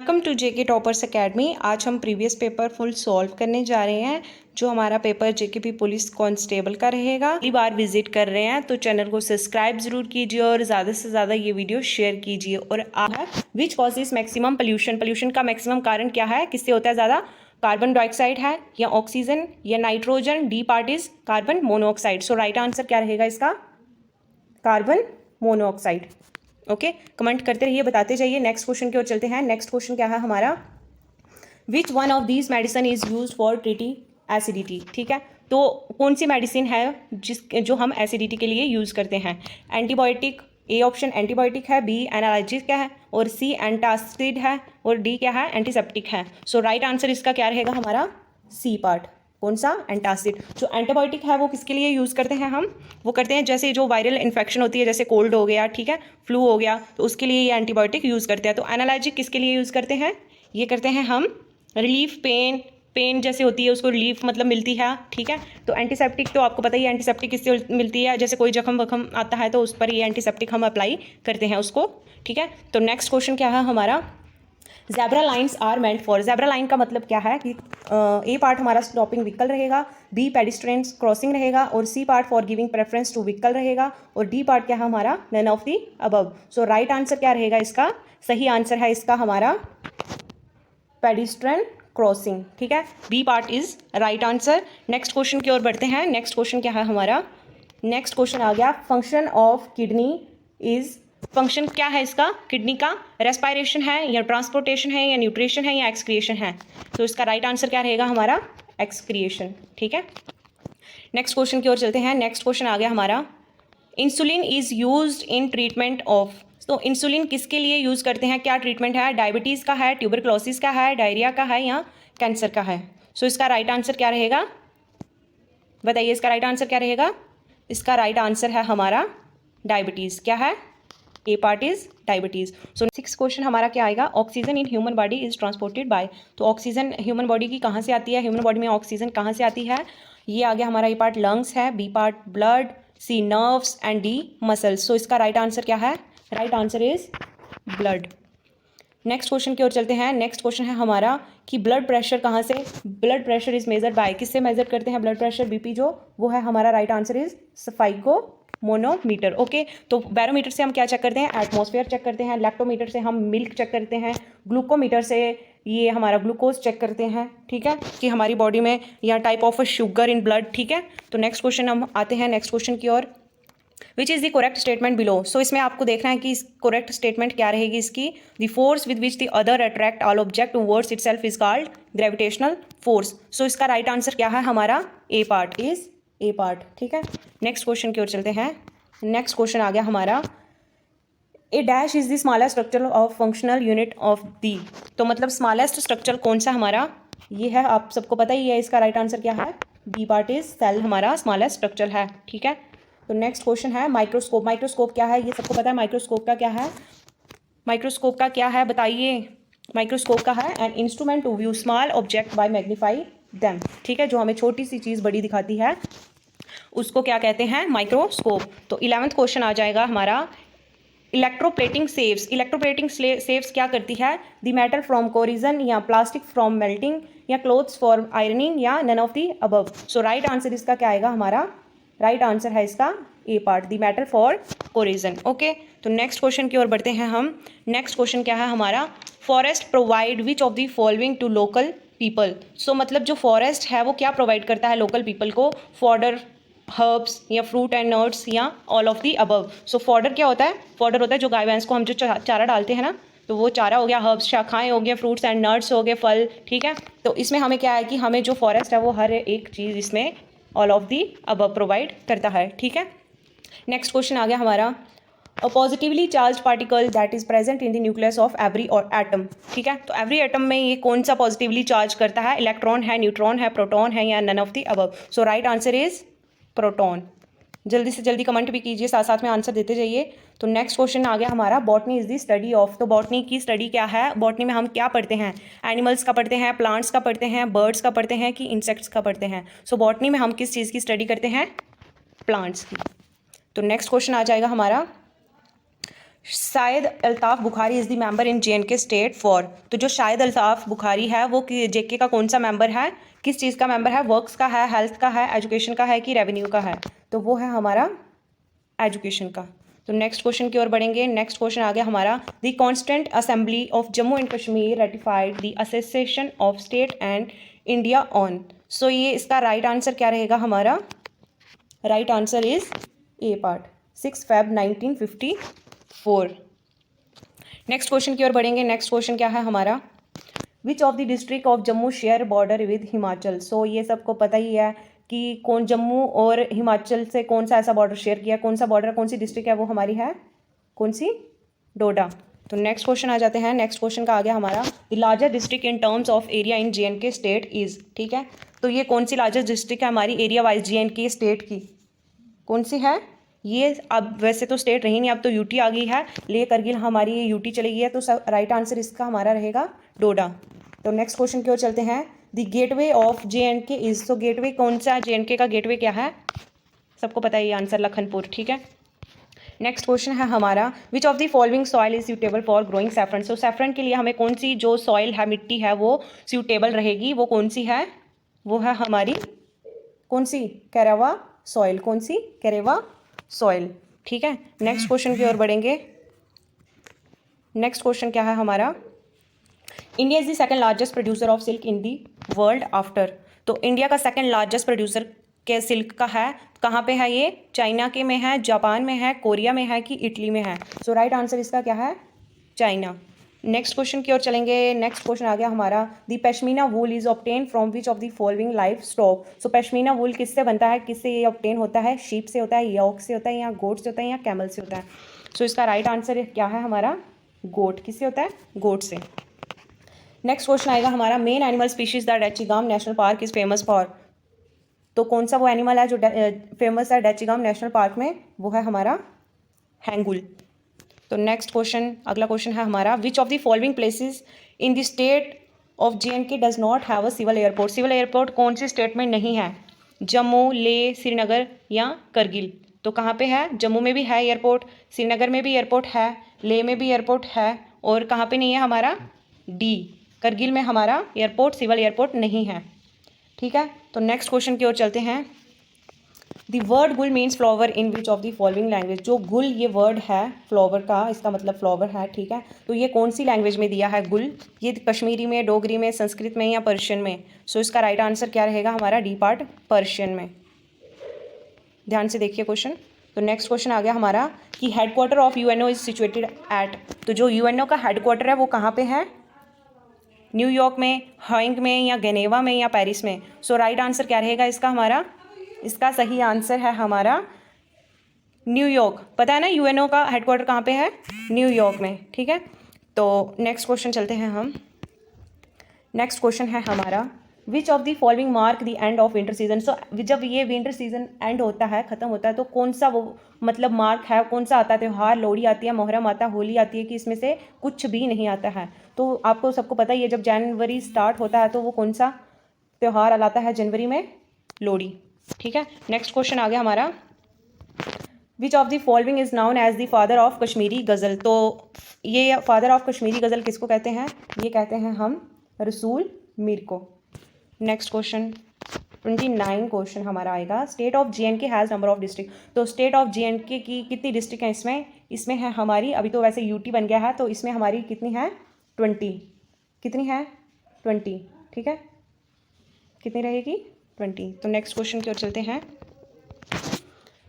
Welcome to JK toppers academy. आज हम previous paper full solve करने जा रहे हैं। जो हमारा पेपर जेकेपी पुलिस कांस्टेबल का रहेगा। पहली बार विजिट कर रहे हैं तो चैनल को सब्सक्राइब जरूर कीजिए और ज़्यादा से ज़्यादा ये वीडियो शेयर कीजिए। और which causes maximum pollution, pollution का मैक्सिमम कारण क्या है, किससे होता है ज़्यादा? कार्बन डाइऑक्साइड है या ऑक्सीजन या nitrogen? D part is carbon monoxide. So right answer क्या रहेगा इसका? Carbon monoxide. ओके, कमेंट करते रहिए, बताते जाइए। नेक्स्ट क्वेश्चन की ओर चलते हैं। नेक्स्ट क्वेश्चन क्या है हमारा? Which one of these medicine is use for treating acidity. ठीक है, तो कौन सी मेडिसिन है जो हम एसिडिटी के लिए यूज करते हैं? एंटीबायोटिक, ए ऑप्शन एंटीबायोटिक है, बी एनाल्जेसिक है, और सी एंटासिड है, और डी क्या है? एंटीसेप्टिक है। सो राइट आंसर इसका क्या रहेगा हमारा? C part. कौन सा? एंटासिड। जो एंटीबायोटिक है वो किसके लिए यूज़ करते हैं हम? वो करते हैं जैसे जो वायरल इन्फेक्शन होती है, जैसे कोल्ड हो गया, ठीक है, फ्लू हो गया, तो उसके लिए ये एंटीबायोटिक यूज़ करते हैं। तो एनाल्जेसिक किसके लिए यूज़ करते हैं? ये करते हैं हम रिलीफ पेन जैसे होती है उसको रिलीफ मतलब मिलती है, ठीक है। तो एंटीसेप्टिक तो आपको पता ही है, एंटीसेप्टिक किससे मिलती है? जैसे कोई जख्म वखम आता है तो उस पर ये एंटीसेप्टिक हम अप्लाई करते हैं उसको, ठीक है। तो नेक्स्ट क्वेश्चन क्या है हमारा? Zebra lines are meant for. Zebra line का मतलब क्या है कि ए पार्ट हमारा स्टॉपिंग व्हीकल रहेगा, बी पेडिस्ट्रियंस क्रॉसिंग रहेगा, और C part for giving preference to vehicle रहेगा, और डी पार्ट क्या है हमारा? None of the above. So right answer क्या रहेगा इसका? सही आंसर है इसका हमारा पेडिस्ट्रियन क्रॉसिंग, ठीक है। B part is right answer. Next question की ओर बढ़ते हैं। नेक्स्ट क्वेश्चन क्या है हमारा? नेक्स्ट क्वेश्चन आ गया, function of kidney is. Function क्या है इसका? किडनी का रेस्पायरेशन है या ट्रांसपोर्टेशन है या न्यूट्रिशन है या एक्सक्रिएशन है? तो इसका राइट आंसर क्या रहेगा हमारा? एक्सक्रिएशन, ठीक है। नेक्स्ट क्वेश्चन की ओर चलते हैं। नेक्स्ट क्वेश्चन आ गया हमारा, insulin is used in treatment of. तो इंसुलिन किसके लिए यूज़ करते हैं? क्या ट्रीटमेंट है? डायबिटीज़ का है, ट्यूबरक्लोसिस का है, डायरिया का है, या कैंसर का है? सो इसका राइट आंसर क्या रहेगा? बताइए, इसका राइट आंसर क्या रहेगा? इसका राइट आंसर है हमारा डायबिटीज़। क्या है? A part is diabetes. So six question हमारा क्या आएगा? Oxygen in human body is transported by. तो ऑक्सीजन ह्यूमन बॉडी की कहाँ से आती है? ह्यूमन बॉडी में ऑक्सीजन कहाँ से आती है? ये आ गया हमारा। ए पार्ट लंग्स है, B part blood, C nerves, and D muscles. So इसका राइट आंसर क्या है? Right answer is blood. Next question की ओर चलते हैं। नेक्स्ट क्वेश्चन है हमारा कि ब्लड प्रेशर कहाँ से? Blood pressure is measured by. किससे मेजर करते हैं ब्लड प्रेशर? बीपी जो वो है हमारा। Right answer is sphygmomanometer. Okay, तो बैरोमीटर से हम क्या चेक करते हैं? एटमॉस्फेयर चेक करते हैं। लैक्टोमीटर से हम मिल्क चेक करते हैं। ग्लूकोमीटर से ये हमारा ग्लूकोज चेक करते हैं, ठीक है, कि हमारी बॉडी में या type of sugar in blood, ठीक है। तो नेक्स्ट क्वेश्चन हम आते हैं नेक्स्ट क्वेश्चन की ओर। Which is the correct statement below. So इसमें आपको देखना है कि करेक्ट स्टेटमेंट क्या रहेगी इसकी। The force with which the other attract all object towards itself is called gravitational force. So इसका राइट आंसर क्या है हमारा? A part is A part, ठीक है। नेक्स्ट क्वेश्चन की ओर चलते हैं। नेक्स्ट क्वेश्चन आ गया हमारा, A dash is the smallest structure of functional unit of the. तो मतलब स्मॉलेस्ट स्ट्रक्चर कौन सा हमारा? ये है, आप सबको पता ही है। इसका राइट आंसर क्या है? बी पार्ट इज सेल हमारा स्मॉलेस्ट स्ट्रक्चर है, ठीक है। तो नेक्स्ट क्वेश्चन है माइक्रोस्कोप। माइक्रोस्कोप क्या है? ये सबको पता है। माइक्रोस्कोप का क्या है? माइक्रोस्कोप का क्या है बताइए? माइक्रोस्कोप का है an instrument to view small object by magnify them, ठीक है। जो हमें छोटी सी चीज़ बड़ी दिखाती है उसको क्या कहते हैं? माइक्रोस्कोप। तो 11वां क्वेश्चन आ जाएगा हमारा, इलेक्ट्रोप्लेटिंग सेव्स। इलेक्ट्रोप्लेटिंग सेव्स क्या करती है? द मेटल फ्रॉम कोरिजन, या प्लास्टिक फ्रॉम मेल्टिंग, या क्लोथ्स फॉर आयरनिंग, या none of the above. So right answer इसका क्या आएगा हमारा? राइट आंसर है इसका A part, the metal for corrosion. Okay, तो नेक्स्ट क्वेश्चन की ओर बढ़ते हैं हम। नेक्स्ट क्वेश्चन क्या है हमारा? Forest provide which of the following to local people. So मतलब जो फॉरेस्ट है वो क्या प्रोवाइड करता है लोकल पीपल को? फॉडर, हर्ब्स, या फ्रूट एंड नट्स, या all of the above. So fodder क्या होता है? फॉडर होता है जो गाय भैंस को हम जो चारा डालते हैं ना, तो वो चारा हो गया। हर्ब्स शाखाएं हो गया, फ्रूट्स एंड नट्स हो गए, फल, ठीक है। तो इसमें हमें क्या है कि हमें जो फॉरेस्ट है वो हर एक चीज़ इसमें all of the above provide करता है, ठीक है। नेक्स्ट क्वेश्चन आ गया हमारा, a positively charge particle that is present in the nucleus of every और एटम, ठीक है। तो एवरी एटम में ये कौन सा पॉजिटिवली चार्ज करता है? इलेक्ट्रॉन है, न्यूट्रॉन है, प्रोटॉन है, या none of the above. So right answer is proton. जल्दी से जल्दी कमेंट भी कीजिए, साथ साथ में आंसर देते जाइए। तो नेक्स्ट क्वेश्चन आ गया हमारा, botany is the study of. तो बॉटनी की स्टडी क्या है? बॉटनी में हम क्या पढ़ते हैं? एनिमल्स का पढ़ते हैं, प्लांट्स का पढ़ते हैं, बर्ड्स का पढ़ते हैं, कि इंसेक्ट्स का पढ़ते हैं? सो बॉटनी में हम किस चीज़ की स्टडी करते हैं? प्लांट्स की। तो नेक्स्ट क्वेश्चन आ जाएगा हमारा, शायद Altaf Bukhari is the member in JNK state for, तो जो शायद अल्ताफ़ बुखारी है वो JK का कौन सा मेंबर है, किस चीज़ का मेंबर है, वर्क्स का है, हेल्थ का है, एजुकेशन का है कि रेवेन्यू का है, तो वो है हमारा एजुकेशन का। तो नेक्स्ट क्वेश्चन की ओर बढ़ेंगे। नेक्स्ट क्वेश्चन आ गया हमारा, the constituent assembly of Jammu and Kashmir ratified the association of state and India on, so ये इसका राइट आंसर क्या रहेगा हमारा, right answer is A part, 6 Feb 1954। Next question की ओर बढ़ेंगे। नेक्स्ट क्वेश्चन क्या है हमारा, which of the district of Jammu share border with Himachal, so ये सबको पता ही है कि कौन जम्मू और हिमाचल से कौन सा ऐसा बॉर्डर शेयर किया, कौन सा बॉर्डर, कौन सी डिस्ट्रिक्ट है वो हमारी है, कौन सी, डोडा। तो नेक्स्ट क्वेश्चन आ जाते हैं। नेक्स्ट क्वेश्चन का आ गया हमारा, the largest district in terms of area in JNK state is, ठीक है, तो ये कौन सी लार्जेस्ट डिस्ट्रिक्ट है हमारी एरिया वाइज JNK स्टेट की, कौन सी है ये, अब वैसे तो स्टेट रही नहीं, अब तो यूटी आ गई है, ले करगिल हमारी ये यूटी चली गई है, तो राइट आंसर इसका हमारा रहेगा डोडा। तो नेक्स्ट क्वेश्चन की ओर चलते हैं, the gateway of JNK is, तो गेटवे कौन सा है, JNK का गेटवे क्या है, सबको पता है ये आंसर लखनपुर, ठीक है। नेक्स्ट क्वेश्चन है हमारा, which of the following soil is suitable for growing saffron, so saffron के लिए हमें कौन सी जो सॉइल है, मिट्टी है, वो सूटेबल रहेगी, वो कौन सी है, वो है हमारी कौन सी, कैरावा सॉइल, कौन सी, कैरेवा सॉइल, ठीक है। नेक्स्ट क्वेश्चन की ओर बढ़ेंगे। नेक्स्ट क्वेश्चन क्या है हमारा, India is the second largest producer of silk in the world after, तो इंडिया का सेकंड लार्जेस्ट प्रोड्यूसर के सिल्क का है, कहाँ पे है ये, चाइना के में है, जापान में है, कोरिया में है कि इटली में है, सो राइट आंसर इसका क्या है, चाइना। नेक्स्ट क्वेश्चन की ओर चलेंगे। नेक्स्ट क्वेश्चन आ गया हमारा, the pashmina wool is obtain from which of the following livestock, so pashmina wool किससे बनता है, किससे ये ऑब्टेन होता है, शीप से होता है, यॉक से होता है, या गोट से होता है, या कैमल से होता है, सो इसका राइट आंसर क्या है हमारा, गोट, किससे होता है, गोट से। नेक्स्ट क्वेश्चन आएगा हमारा, main animal species the Dachigam national park is famous for, तो कौन सा वो एनिमल है जो फेमस है डैचीगाम नेशनल पार्क में, वो है हमारा हैंगुल। तो नेक्स्ट क्वेश्चन, अगला क्वेश्चन है हमारा, which of the following places in the state of JNK does not have a civil airport, civil airport कौन सी स्टेट में नहीं है, जम्मू, लेह, श्रीनगर या करगिल, तो कहाँ पे है, जम्मू में भी है एयरपोर्ट, श्रीनगर में भी एयरपोर्ट है, लेह में भी एयरपोर्ट है, और कहाँ पे नहीं है हमारा, डी, करगिल में हमारा एयरपोर्ट, सिविल एयरपोर्ट नहीं है, ठीक है। तो नेक्स्ट क्वेश्चन की ओर चलते हैं, द वर्ड गुल means flower in which of the following language, जो गुल ये वर्ड है फ्लावर का, इसका मतलब फ्लावर है, ठीक है, तो ये कौन सी लैंग्वेज में दिया है गुल, ये कश्मीरी में, डोगरी में, संस्कृत में या पर्शियन में, सो इसका राइट आंसर क्या रहेगा हमारा, डी पार्ट, पर्शियन में। ध्यान से देखिए क्वेश्चन। तो नेक्स्ट क्वेश्चन आ गया हमारा कि headquarter of UNO is situated at, तो जो UNO का हेडक्वार्टर है वो कहाँ पे है, न्यूयॉर्क में, हाइंग में, या जेनेवा में, या पेरिस में, सो राइट आंसर क्या रहेगा इसका हमारा, इसका सही आंसर है हमारा न्यूयॉर्क, पता है ना UNO का हेडक्वार्टर कहाँ पे है, न्यूयॉर्क में, ठीक है। तो नेक्स्ट क्वेश्चन चलते हैं हम। नेक्स्ट क्वेश्चन है हमारा, which of the following mark the end of winter season, so जब ये विंटर सीजन एंड होता है, खत्म होता है, तो कौन सा वो मतलब मार्क है, कौन सा आता है त्यौहार, लोहड़ी आती है, मुहर्रम आता है, होली आती है, कि इसमें से कुछ भी नहीं आता है, तो आपको सबको पता ही है जब जनवरी स्टार्ट होता है तो वो कौन सा त्यौहार आता है जनवरी में, लोहड़ी, ठीक है। नेक्स्ट क्वेश्चन आ गया हमारा, which of the following is known as the father of Kashmiri ghazal, तो ये फादर ऑफ कश्मीरी गज़ल किसको कहते हैं, ये कहते हैं हम रसूल मीर को। नेक्स्ट क्वेश्चन 29 क्वेश्चन हमारा आएगा, state of JNK has number of district, तो स्टेट ऑफ JNK की कितनी डिस्ट्रिक्ट हैं इसमें, इसमें है हमारी, अभी तो वैसे यूटी बन गया है, तो इसमें हमारी कितनी है, 20, कितनी है 20, ठीक है, कितनी रहेगी 20। तो नेक्स्ट क्वेश्चन की ओर चलते हैं।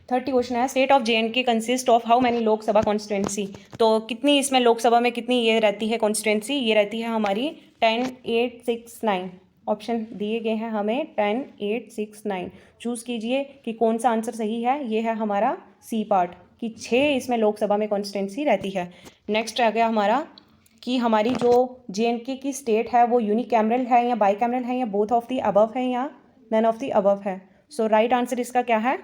30 क्वेश्चन है, state of JNK consist of how many Lok Sabha constituency, तो कितनी इसमें लोकसभा में कितनी ये रहती है कॉन्स्टिट्यूंसी, ये रहती है हमारी 10, 8, 6, 9, ऑप्शन दिए गए हैं हमें 10, 8, 6, 9, चूज़ कीजिए कि कौन सा आंसर सही है, ये है हमारा सी पार्ट कि 6 इसमें लोकसभा में कॉन्स्टिट्यूंसी रहती है। नेक्स्ट आ गया हमारा कि हमारी जो JNK की स्टेट है वो यूनिकैमरल है या बाईकैमरल है या बोथ ऑफ द अबव है या नन ऑफ द अबव है, सो राइट आंसर इसका क्या है,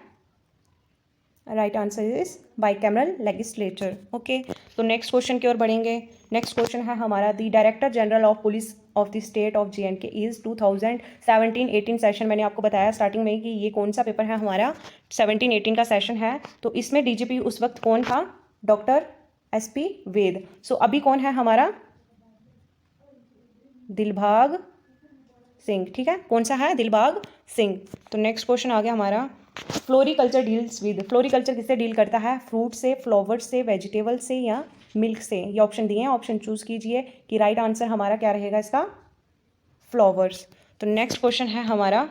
right answer is bicameral legislature, okay. तो नेक्स्ट क्वेश्चन की ओर बढ़ेंगे। नेक्स्ट क्वेश्चन है हमारा, the director general of police of the state of JNK is 2017-18 session, मैंने आपको बताया स्टार्टिंग में कि ये कौन सा पेपर है हमारा 17-18 का सेशन है, तो इसमें DGP उस वक्त कौन था, डॉक्टर SP वेद। सो अभी कौन है हमारा? दिलबाग सिंह, ठीक है, कौन सा है? दिलबाग सिंह। तो नेक्स्ट क्वेश्चन आ गया हमारा, फ्लोरिकल्चर डील्स विद, फ्लोरिकल्चर किससे डील करता है? फ्रूट से, फ्लावर से, वेजिटेबल से या मिल्क से? ये ऑप्शन दिए हैं, ऑप्शन चूज कीजिए कि राइट आंसर हमारा क्या रहेगा इसका? फ्लावर्स। तो नेक्स्ट क्वेश्चन है हमारा,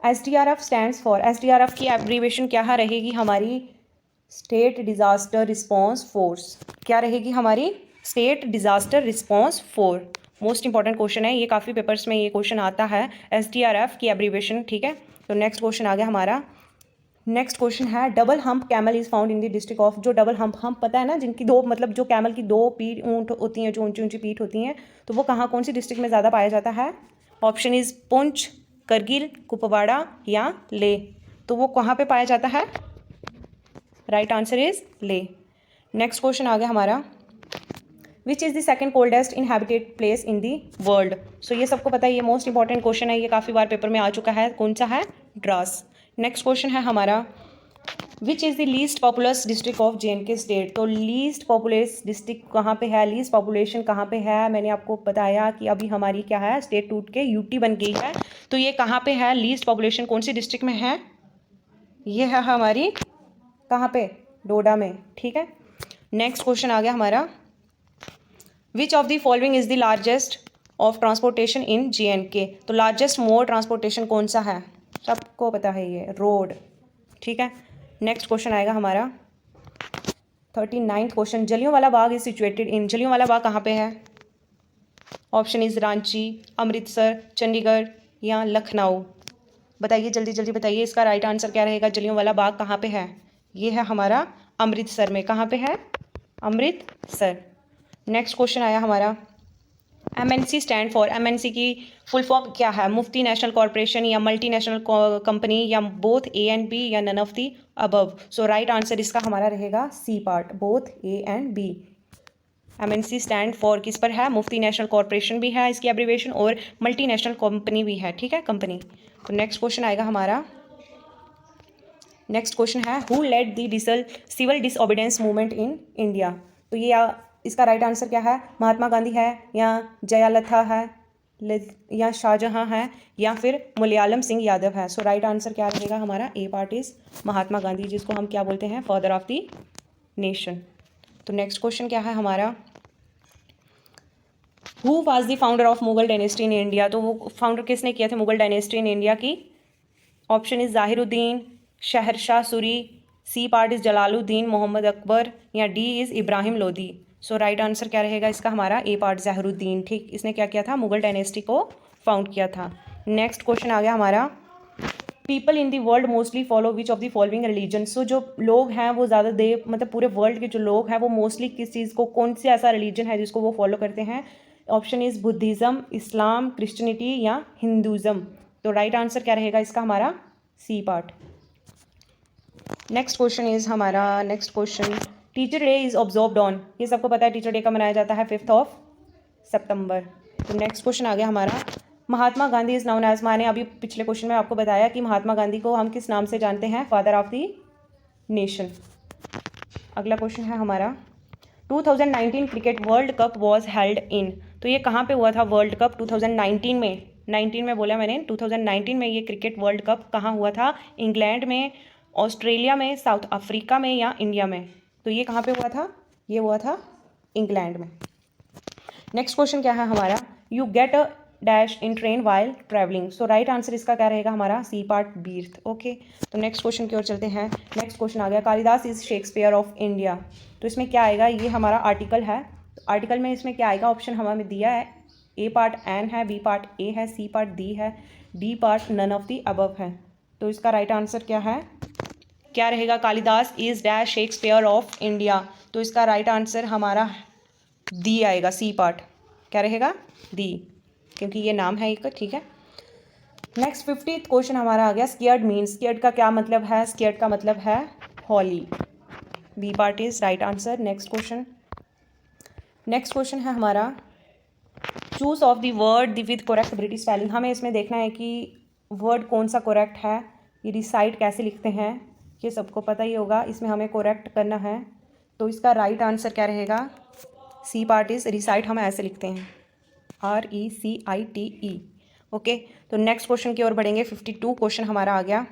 SDRF स्टैंड्स फॉर, SDRF की एब्रीवेशन क्या रहेगी हमारी? State disaster response force. क्या रहेगी हमारी? State disaster response force. Most important question है ये, काफ़ी पेपर्स में ये क्वेश्चन आता है, SDRF की एब्रीवेशन, ठीक है। तो नेक्स्ट क्वेश्चन आ गया हमारा, नेक्स्ट क्वेश्चन है, double hump camel is found in the district of, जो डबल हम्प पता है ना, जिनकी दो, मतलब जो कैमल की दो पीठ ऊँट होती हैं, जो ऊंची ऊंची पीठ होती हैं, तो वो कहाँ, कौन सी डिस्ट्रिक्ट में ज़्यादा पाया जाता है? ऑप्शन इज पुंछ, करगिल, कुपवाड़ा या ले। तो वो कहाँ पे पाया जाता है? Right answer is Leh. Next question आ गया हमारा, which is the second coldest inhabited place in the world. So ये सबको पता है, ये मोस्ट इंपॉर्टेंट क्वेश्चन है, ये काफ़ी बार पेपर में आ चुका है, कौन सा है? द्रास। नेक्स्ट क्वेश्चन है हमारा, which is the least populace district of JNK state. तो लीस्ट पॉपुलस डिस्ट्रिक्ट कहाँ पे है? लीस्ट पॉपुलेशन कहाँ पे है? मैंने आपको बताया कि अभी हमारी क्या है, स्टेट टूट के UT बन गई है, तो ये कहाँ पे है? लीस्ट पॉपुलेशन कौन सी डिस्ट्रिक्ट में है? ये है हमारी कहाँ पे? डोडा में, ठीक है। नेक्स्ट क्वेश्चन आ गया हमारा, which of the following is the largest of transportation in JNK। तो लार्जेस्ट मोड ट्रांसपोर्टेशन कौन सा है? सबको पता है ये, रोड, ठीक है। नेक्स्ट क्वेश्चन आएगा हमारा 39th question, Jallianwala Bagh is situated in, Jallianwala Bagh कहाँ पे है? ऑप्शन इज रांची, अमृतसर, चंडीगढ़ या लखनऊ। बताइए जल्दी जल्दी बताइए, इसका राइट आंसर क्या रहेगा? जलियांवाला बाग कहाँ पे है? ये है हमारा अमृतसर में। कहाँ पे है? अमृतसर। नेक्स्ट क्वेश्चन आया हमारा, MNC स्टैंड फॉर, MNC की फुल फॉर्म क्या है? मुफ्ती नेशनल कॉरपोरेशन या मल्टीनेशनल कंपनी या बोथ A and B या none of the above. So right answer इसका हमारा रहेगा C part, both A and B। MNC stand for किस पर है? मुफ्ती नेशनल कॉरपोरेशन भी है इसकी एब्रीवेशन, और मल्टीनेशनल कंपनी भी है, ठीक है, कंपनी। तो नेक्स्ट क्वेश्चन आएगा हमारा, नेक्स्ट क्वेश्चन है, who led the civil disobedience movement in India. तो ये इसका राइट आंसर क्या है? महात्मा गांधी है या जयालथा है या शाहजहां है या फिर मुलायम सिंह यादव है। सो राइट आंसर क्या रहेगा हमारा? A part is Mahatma Gandhi, जिसको हम क्या बोलते हैं? Father of the nation. तो नेक्स्ट क्वेश्चन क्या है हमारा, who was the founder of Mughal dynasty in India. तो वो फाउंडर किसने किया था मुगल डायनेस्टी इन इंडिया की? Option is Zahiruddin, Sher Shah Suri, C part is Jalaluddin Mohammad Akbar या D is Ibrahim Lodi. So right answer क्या रहेगा इसका हमारा? A पार्ट जाहिरुद्दीन, ठीक, इसने क्या किया था? मुगल डायनेस्टी को फाउंड किया था। नेक्स्ट क्वेश्चन आ गया हमारा, people in the world mostly follow which of the following religion. So जो लोग हैं वो ज़्यादा मतलब पूरे वर्ल्ड के जो लोग हैं वो मोस्टली किस चीज़ को, कौन सी ऐसा रिलीजन है जिसको वो फॉलो करते हैं? Option is Buddhism, Islam, Christianity या हिंदुज़म। तो राइट आंसर क्या रहेगा इसका हमारा? C part. Next question is हमारा, next question, teacher day is observed on. ये सबको पता है टीचर डे का मनाया जाता है 5 सितंबर। तो नेक्स्ट क्वेश्चन आ गया हमारा, Mahatma Gandhi is known as, मैंने अभी पिछले क्वेश्चन में आपको बताया कि महात्मा गांधी को हम किस नाम से जानते हैं? Father of the nation. अगला क्वेश्चन है हमारा, 2019 cricket world cup was held in. तो ये कहाँ पे हुआ था वर्ल्ड कप? 2019 में, 19 में बोला मैंने, 2019 में ये क्रिकेट वर्ल्ड कप कहाँ हुआ था? इंग्लैंड में, ऑस्ट्रेलिया में, साउथ अफ्रीका में या इंडिया में? तो ये कहाँ पे हुआ था? ये हुआ था इंग्लैंड में। नेक्स्ट क्वेश्चन क्या है हमारा, you get a dash in train while travelling. So right answer इसका क्या रहेगा हमारा? C part berth, okay. तो नेक्स्ट क्वेश्चन की ओर चलते हैं। नेक्स्ट क्वेश्चन आ गया, Kalidas is Shakespeare of India. तो इसमें क्या आएगा? ये हमारा आर्टिकल है, आर्टिकल में इसमें क्या आएगा? ऑप्शन हमें दिया है, A पार्ट एन है, B पार्ट A है, C पार्ट D है, D part none of the above है। तो इसका राइट आंसर क्या है? क्या रहेगा? Kalidas is dash Shakespeare of India. तो इसका राइट आंसर हमारा D आएगा, C पार्ट। क्या रहेगा? D, क्योंकि ये नाम है एक, ठीक है। नेक्स्ट 50th क्वेश्चन हमारा आ गया, स्केयर्ड मीन्स। स्केयर्ड का क्या मतलब है? स्केयर्ड का मतलब है हॉली। B part is right answer. Next question, next question है हमारा, choose of the word with correct British spelling. हमें इसमें देखना है कि वर्ड कौन सा करेक्ट है, ये रिसाइट कैसे लिखते हैं, ये सबको पता ही होगा। इसमें हमें करेक्ट करना है तो इसका राइट आंसर क्या रहेगा? सी पार्ट इज रिसाइट, हम ऐसे लिखते हैं RECITE। ओके, तो नेक्स्ट क्वेश्चन की ओर बढ़ेंगे। 52 क्वेश्चन हमारा आ गया।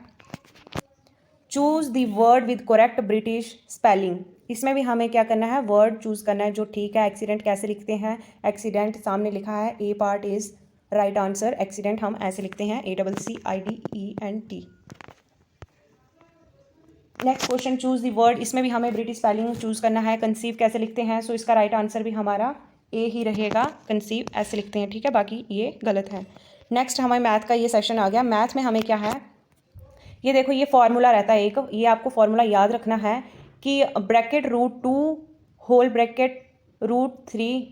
Choose the word with correct British spelling. इसमें भी हमें क्या करना है? वर्ड चूज करना है जो ठीक है। एक्सीडेंट कैसे लिखते हैं? एक्सीडेंट सामने लिखा है, A part is right answer. Accident हम ऐसे लिखते हैं ACCIDENT। Next question, choose the word. इसमें भी हमें ब्रिटिश स्पेलिंग चूज करना है। कंसीव कैसे लिखते हैं? सो इसका राइट आंसर भी हमारा ए ही रहेगा, कंसीव ऐसे लिखते हैं, ठीक है, बाकी ये गलत है। नेक्स्ट हमारे मैथ का ये सेशन आ गया। मैथ में हमें क्या है? ये देखो, ये फॉर्मूला रहता है एक, ये आपको फॉर्मूला याद रखना है कि ब्रैकेट √2 होल ब्रैकेट √3,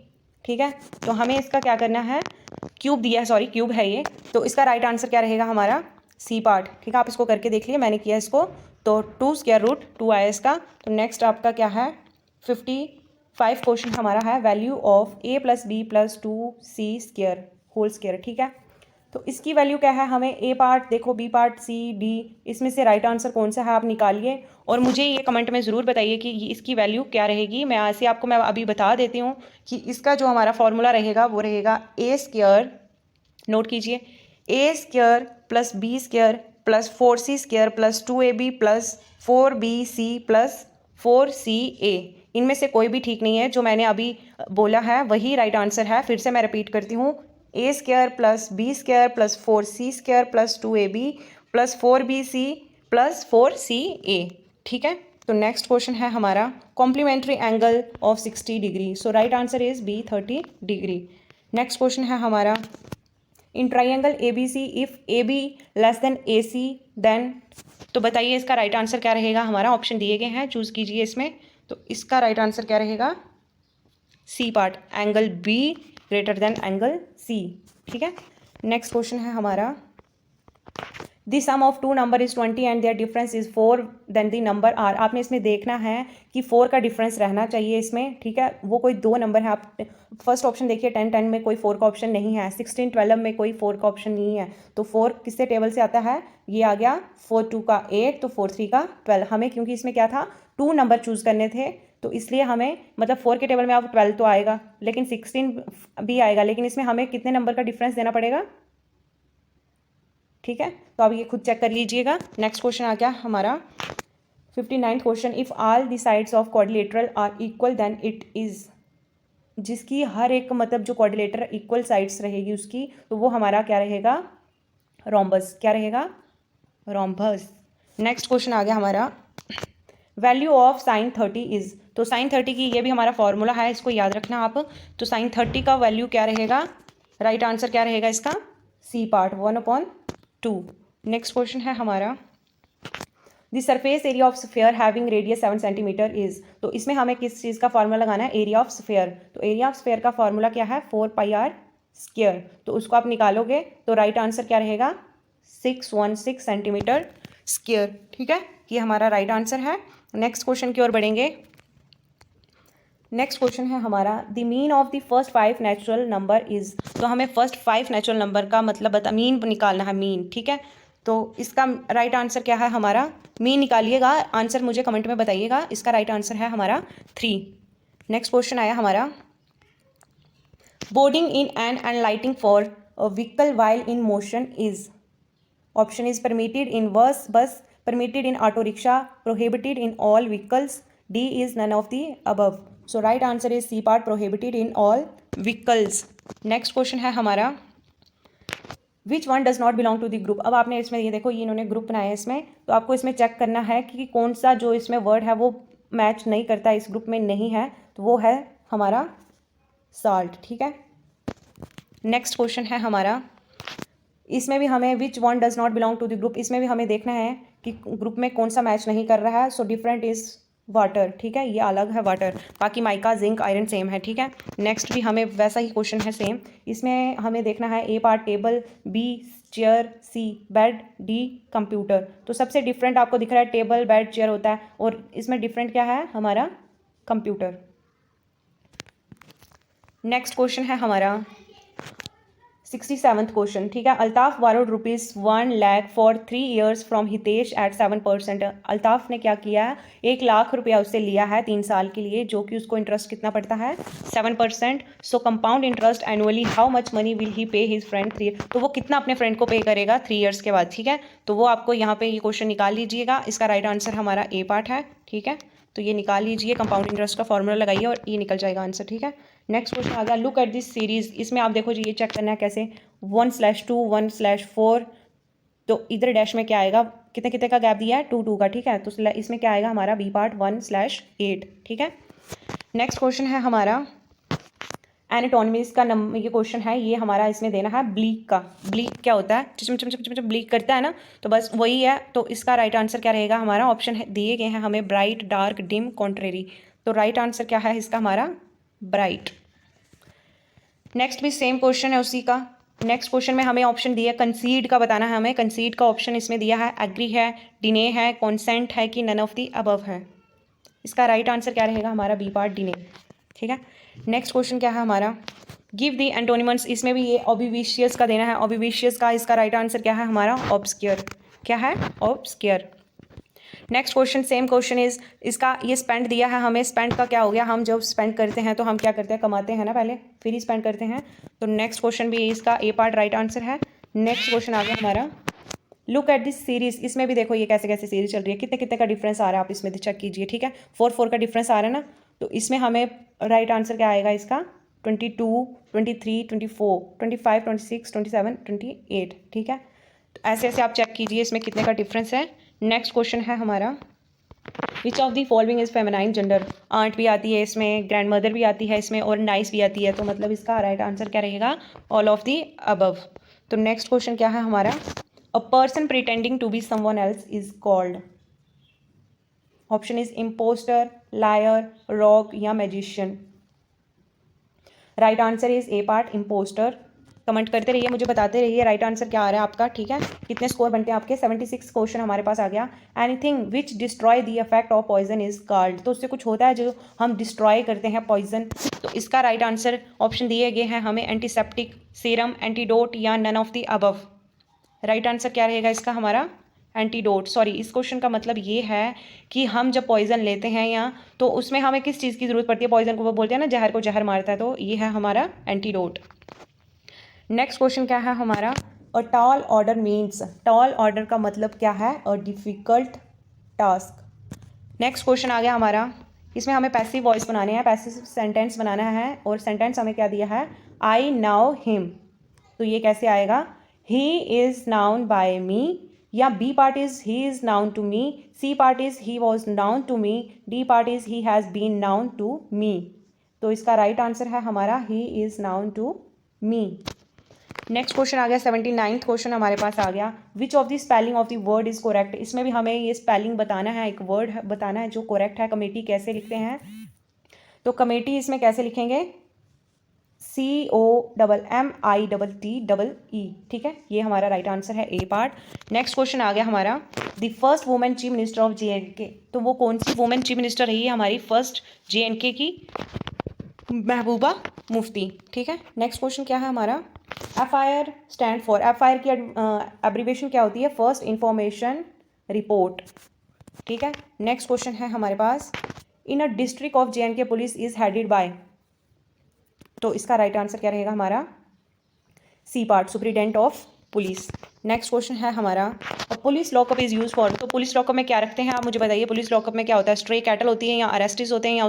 ठीक है। तो हमें इसका क्या करना है? क्यूब दिया है, सॉरी क्यूब है ये, तो इसका राइट आंसर क्या रहेगा हमारा? सी पार्ट, ठीक है। आप इसको करके देख लिए, मैंने किया इसको, तो 2√2 आया इसका। तो नेक्स्ट आपका क्या है? 55 क्वेश्चन हमारा है, value of A + B + 2C² whole square, ठीक है। तो इसकी वैल्यू क्या है? हमें ए पार्ट देखो, बी पार्ट, सी, डी, इसमें से राइट आंसर कौन सा है आप निकालिए और मुझे ये कमेंट में ज़रूर बताइए कि इसकी वैल्यू क्या रहेगी। मैं ऐसे आपको मैं अभी बता देती हूँ कि इसका जो हमारा फॉर्मूला रहेगा वो रहेगा A², नोट कीजिए, A² + B² + 4C² + 2AB + 4BC + 4CA। इनमें से कोई भी ठीक नहीं है, जो मैंने अभी बोला है वही राइट आंसर है। फिर से मैं रिपीट करती हूँ, A² + B² + 4C² + 2AB + 4BC + 4CA, ठीक है। तो नेक्स्ट क्वेश्चन है हमारा, complementary angle of 60 degree. So right answer is B 30 degree. Next question है हमारा, in triangle ABC if AB < AC then, तो बताइए इसका राइट आंसर क्या रहेगा हमारा? ऑप्शन दिए गए हैं, चूज कीजिए इसमें। तो इसका राइट आंसर क्या रहेगा? C part, angle B > angle C, ठीक है। नेक्स्ट क्वेश्चन है हमारा, the sum of 2 number is 20 and their difference is 4 then the number are. आपने इसमें देखना है कि 4 का डिफरेंस रहना चाहिए इसमें, ठीक है। वो कोई दो नंबर है, आप फर्स्ट ऑप्शन देखिए, 10 में कोई 4 का ऑप्शन नहीं है, 16 12 में कोई 4 का ऑप्शन नहीं है। तो 4 किससे टेबल से आता है? ये आ गया 4 2 का 8, तो 4 3 का 12। हमें क्योंकि इसमें क्या था, 2 नंबर चूज करने थे, तो इसलिए हमें मतलब 4 के टेबल में अब 12 तो आएगा, लेकिन 16 भी आएगा, लेकिन इसमें हमें कितने नंबर का डिफरेंस देना पड़ेगा, ठीक है। तो आप ये खुद चेक कर लीजिएगा। नेक्स्ट क्वेश्चन आ गया हमारा 59th question, if all the sides of quadrilateral are equal then it is. जिसकी हर एक मतलब जो क्वाड्रिलेटर इक्वल साइड्स रहेगी उसकी, तो वो हमारा क्या रहेगा? रोम्बस। क्या रहेगा? रोम्बस। नेक्स्ट क्वेश्चन आ गया हमारा, वैल्यू ऑफ sin 30 इज। तो sin 30 की ये भी हमारा फॉर्मूला है, इसको याद रखना आप। तो sin 30 का वैल्यू क्या रहेगा? राइट आंसर क्या रहेगा इसका? C part, 1/2। नेक्स्ट क्वेश्चन है हमारा, the surface area of sphere having radius 7 centimetre is. तो इसमें हमें किस चीज़ का फॉर्मूला लगाना है? Area of sphere. तो एरिया ऑफ स्फीयर का फॉर्मूला क्या है? 4πr²। तो उसको आप निकालोगे तो राइट आंसर क्या रहेगा? 616 सेंटीमीटर स्क्वायर, ठीक है। ये हमारा राइट आंसर है। नेक्स्ट क्वेश्चन की ओर बढ़ेंगे। नेक्स्ट क्वेश्चन है हमारा, the mean of the first 5 natural number is. तो हमें फर्स्ट 5 नेचुरल नंबर का मतलब बता, मीन निकालना है, मीन, ठीक है। तो इसका राइट आंसर क्या है हमारा? मीन निकालिएगा, आंसर मुझे कमेंट में बताइएगा। इसका राइट आंसर है हमारा 3। नेक्स्ट क्वेश्चन आया हमारा, boarding in and lighting for a vehicle while in motion is. Option is permitted in बस, permitted in auto rickshaw, prohibited in all vehicles, D is none of the above. So right answer is C part, prohibited in all vehicles. Next question है हमारा, which one does not belong to the group। अब आपने इसमें ये देखो, ये इन्होंने group बनाया है इसमें, तो आपको इसमें चेक करना है कि कौन सा जो इसमें वर्ड है वो मैच नहीं करता, इस ग्रुप में नहीं है, तो वो है हमारा साल्ट, ठीक है। नेक्स्ट क्वेश्चन है हमारा, इसमें भी हमें which one does not belong to the group, इसमें भी हमें देखना है कि ग्रुप में कौन सा मैच नहीं कर रहा है। सो डिफरेंट इज वाटर, ठीक है, ये अलग है वाटर, बाकी माइका जिंक आयरन सेम है, ठीक है। नेक्स्ट भी हमें वैसा ही क्वेश्चन है सेम, इसमें हमें देखना है A part table, B chair, C bed, D computer. तो सबसे डिफरेंट आपको दिख रहा है टेबल बेड चेयर होता है, और इसमें डिफरेंट क्या है हमारा? कंप्यूटर। नेक्स्ट क्वेश्चन है हमारा 67th क्वेश्चन, ठीक है। Altaf borrowed ₹1 lakh for 3 years from Hitesh at 7%। Altaf ने क्या किया है, 1 लाख रुपया उससे लिया है 3 साल के लिए, जो कि उसको इंटरेस्ट कितना पड़ता है, 7%। सो compound interest annually how much money will he पे हिज फ्रेंड 3, तो वो कितना अपने फ्रेंड को पे करेगा 3 years के बाद, ठीक है। तो वो आपको यहाँ पे ये क्वेश्चन निकाल लीजिएगा। इसका राइट आंसर हमारा ए पार्ट है, ठीक है। तो ये निकाल लीजिए, कंपाउंड इंटरेस्ट का फॉर्मूला लगाइए और ये निकल जाएगा आंसर, ठीक है। नेक्स्ट क्वेश्चन आ गया, लुक एट दिस सीरीज। इसमें आप देखो जी, ये चेक करना है कैसे, 1/2 1/4, तो इधर डैश में क्या आएगा, कितने कितने का गैप दिया है, 2 2 का, ठीक है। तो इसमें क्या आएगा हमारा बी पार्ट 1/8, ठीक है। नेक्स्ट क्वेश्चन है हमारा एनाटॉमीज का नंबर, ये क्वेश्चन है, ये हमारा इसमें देना है ब्लीक का। ब्लीक क्या होता है, चिचम ब्लीक करता है ना, तो बस वही है। तो इसका राइट आंसर क्या रहेगा हमारा, ऑप्शन दिए गए हैं हमें, ब्राइट, डार्क, डिम, कॉन्ट्रेरी। तो राइट आंसर क्या है इसका हमारा, ब्राइट। नेक्स्ट भी सेम क्वेश्चन है उसी का। नेक्स्ट क्वेश्चन में हमें ऑप्शन दिया, कंसीड का बताना है हमें। कंसीड का ऑप्शन इसमें दिया है, एग्री है, डिने है, कॉन्सेंट है कि नन ऑफ दी अबव है। इसका राइट आंसर क्या रहेगा हमारा, बी पार्ट, डिने, ठीक है। नेक्स्ट क्वेश्चन क्या है हमारा, गिव दी एंटोनिमस। इसमें भी ये ऑबिविशियस का देना है। ऑबिविशियस का इसका राइट आंसर क्या है हमारा, ऑब्सक्योर। क्या है, obscure. Next question same question is, इसका ये स्पेंड दिया है हमें। स्पेंड का क्या हो गया, हम जब स्पेंड करते हैं तो हम क्या करते हैं, कमाते हैं ना पहले, फिर ही स्पेंड करते हैं। तो नेक्स्ट क्वेश्चन भी इसका ए पार्ट राइट आंसर है। नेक्स्ट क्वेश्चन आ गया हमारा, लुक एट दिस सीरीज। इसमें भी देखो ये कैसे कैसे सीरीज चल रही है, कितने कितने का डिफरेंस आ रहा है, आप इसमें चेक कीजिए, ठीक है। 4 का डिफरेंस आ रहा है ना, तो इसमें हमें राइट आंसर क्या आएगा इसका, 22, 23, 24, 25, 26, 27, 28, ठीक है। तो ऐसे ऐसे आप चेक कीजिए इसमें कितने का डिफरेंस है। नेक्स्ट क्वेश्चन है हमारा, which of the following is feminine gender. Aunt भी आती है इसमें, ग्रैंड मदर भी आती है इसमें, और नाइस भी आती है। तो मतलब इसका राइट आंसर क्या रहेगा, ऑल ऑफ दी अबव। तो नेक्स्ट क्वेश्चन क्या है हमारा, a person pretending to be someone else is called. Option is impostor, liar, rogue या magician. Right answer is A part, impostor. Comment करते रहिए, मुझे बताते रहिए राइट आंसर क्या आ रहा है आपका, ठीक है। कितने स्कोर बनते हैं आपके, 76 क्वेश्चन हमारे पास आ गया। Anything which destroy the effect of poison is called. तो उससे कुछ होता है जो हम डिस्ट्रॉय करते हैं पॉइजन। तो इसका राइट आंसर ऑप्शन दिए गए हैं हमें, एंटीसेप्टिक, सीरम, एंटीडोट या none of the above. Right answer क्या रहेगा इसका हमारा, एंटीडोट। सॉरी, इस क्वेश्चन का मतलब ये है कि हम जब पॉइजन लेते हैं या, तो उसमें हमें किस चीज़ की ज़रूरत पड़ती है, पॉइजन को वो बोलते हैं ना, जहर को जहर मारता है, तो ये है हमारा एंटीडोट। नेक्स्ट क्वेश्चन क्या है हमारा, a tall order means. Tall order का मतलब क्या है, a difficult task. Next question आ गया हमारा, इसमें हमें पैसिव वॉइस बनाने हैं, पैसिव सेंटेंस बनाना है, और सेंटेंस हमें क्या दिया है, आई नाउ हिम। तो ये कैसे आएगा, he is known by me, या B part is he is known to me, C part is he was known to me, D part is he has been known to me. तो इसका right answer है हमारा, he is known to me. Next question आ गया, 79th question हमारे पास आ गया, which of the spelling of the word is correct. इसमें भी हमें ये स्पेलिंग बताना है, एक वर्ड बताना है जो करेक्ट है। कमेटी कैसे लिखते हैं, तो कमेटी इसमें कैसे लिखेंगे, COMMITTEE, ठीक है। ये हमारा राइट आंसर है, ए पार्ट। नेक्स्ट क्वेश्चन आ गया हमारा, the first women chief minister of JNK। तो वो कौन सी वुमेन चीफ मिनिस्टर रही है हमारी फर्स्ट JNK की, महबूबा मुफ्ती, ठीक है। नेक्स्ट क्वेश्चन क्या है हमारा, FIR स्टैंड फॉर, FIR की एब्रीवेशन क्या होती है, फर्स्ट इंफॉर्मेशन रिपोर्ट, ठीक है। नेक्स्ट क्वेश्चन है हमारे पास, in a district of JNK police is headed by. तो इसका राइट आंसर क्या रहेगा हमारा, C part, superintendent of police. Next question है हमारा, police lockup is use for. तो पुलिस लॉकअप में क्या रखते हैं आप मुझे बताइए, पुलिस लॉकअप में क्या होता है, स्ट्रे कैटल होती है, या अरेस्टिस होते हैं, या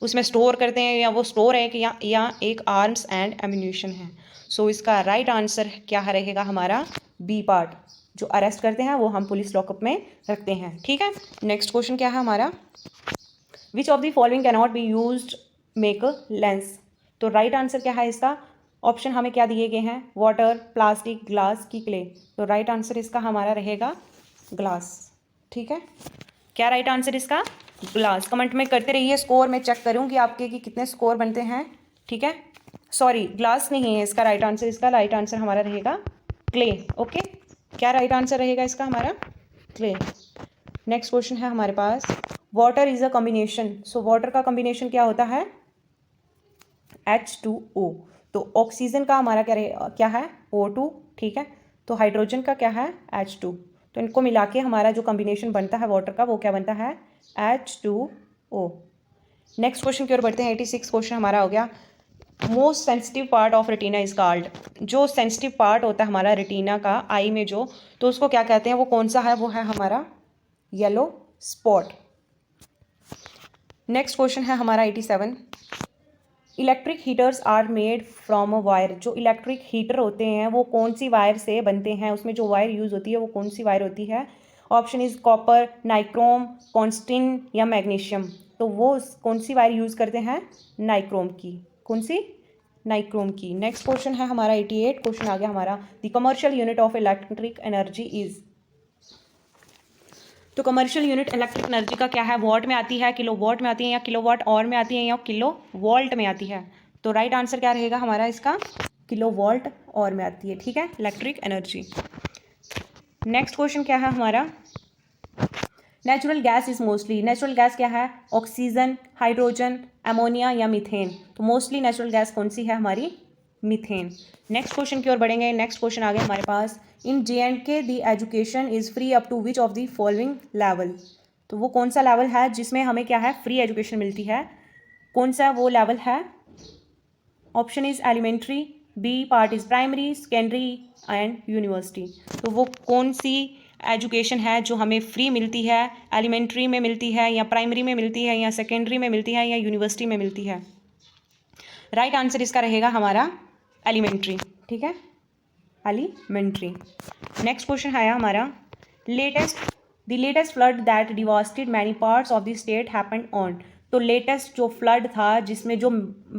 उसमें स्टोर करते हैं, या वो स्टोर है कि या एक आर्म्स एंड एम्यूनिशन है। सो इसका राइट आंसर क्या रहेगा हमारा, बी पार्ट, जो अरेस्ट करते हैं वो हम पुलिस लॉकअप में रखते हैं, ठीक है। नेक्स्ट क्वेश्चन क्या है हमारा, which of the following can not be used make lens. तो राइट आंसर क्या है इसका, ऑप्शन हमें क्या दिए गए हैं, वाटर, प्लास्टिक, ग्लास की क्ले। तो राइट आंसर इसका हमारा रहेगा ग्लास, ठीक है। क्या राइट आंसर इसका, ग्लास। कमेंट में करते रहिए, स्कोर में चेक करूँगी आपके कि कितने स्कोर बनते हैं, ठीक है। सॉरी, ग्लास नहीं है इसका राइट आंसर, इसका राइट आंसर हमारा रहेगा क्ले, ओके। क्या राइट आंसर रहेगा इसका हमारा, क्ले। नेक्स्ट क्वेश्चन है हमारे पास, water is a combination. So water का कॉम्बिनेशन क्या होता है, H2O। तो ऑक्सीजन का हमारा क्या है O2, ठीक है। तो हाइड्रोजन का क्या है H2। तो इनको मिला के हमारा जो कॉम्बिनेशन बनता है वाटर का वो क्या बनता है H2O। नेक्स्ट क्वेश्चन की ओर बढ़ते हैं। 86 क्वेश्चन हमारा हो गया। Most sensitive part of retina is called. जो सेंसिटिव पार्ट होता है हमारा रेटिना का आई में जो, तो उसको क्या कहते हैं, वो कौन सा है, वो है हमारा येलो स्पॉट। नेक्स्ट क्वेश्चन है हमारा 87। Electric heaters are made from a wire. जो इलेक्ट्रिक हीटर होते हैं वो कौन सी वायर से बनते हैं, उसमें जो वायर यूज़ होती है वो कौन सी वायर होती है। ऑप्शन इज कॉपर, नाइक्रोम, कॉन्स्टिन या मैग्नीशियम। तो वो कौन सी वायर यूज़ करते हैं, नाइक्रोम की। कौन सी, नाइक्रोम की। नेक्स्ट क्वेश्चन है हमारा 88 क्वेश्चन आ गया हमारा। The commercial unit of electric energy is. तो कमर्शियल यूनिट इलेक्ट्रिक एनर्जी का क्या है, वॉट में आती है, किलो वॉट में आती है, या किलो वाट और में आती है, या किलो वोल्ट में आती है। तो राइट आंसर क्या रहेगा हमारा इसका, किलो वोल्ट और में आती है, ठीक है, इलेक्ट्रिक एनर्जी। नेक्स्ट क्वेश्चन क्या है हमारा। Natural gas is mostly. Natural gas क्या है, ऑक्सीजन, हाइड्रोजन, अमोनिया या मीथेन। तो मोस्टली नेचुरल गैस कौन सी है हमारी, मीथेन। नेक्स्ट क्वेश्चन की ओर बढ़ेंगे। नेक्स्ट क्वेश्चन आ गया हमारे पास। In J&K the education is free up to which of the following level. तो वो कौन सा लेवल है जिसमें हमें क्या है, फ्री एजुकेशन मिलती है, कौन सा वो लेवल है। Option is elementary, B part is primary, secondary and university. तो वो कौन सी एजुकेशन है जो हमें फ्री मिलती है, एलिमेंट्री में मिलती है, या प्राइमरी में मिलती है, या सेकेंडरी में मिलती है, या यूनिवर्सिटी में मिलती है। राइट आंसर इसका रहेगा हमारा एलिमेंट्री, ठीक है, एलिमेंट्री। नेक्स्ट क्वेश्चन है हमारा। The latest flood that devastated many parts of the state happened on. तो लेटेस्ट जो फ्लड था जिसमें जो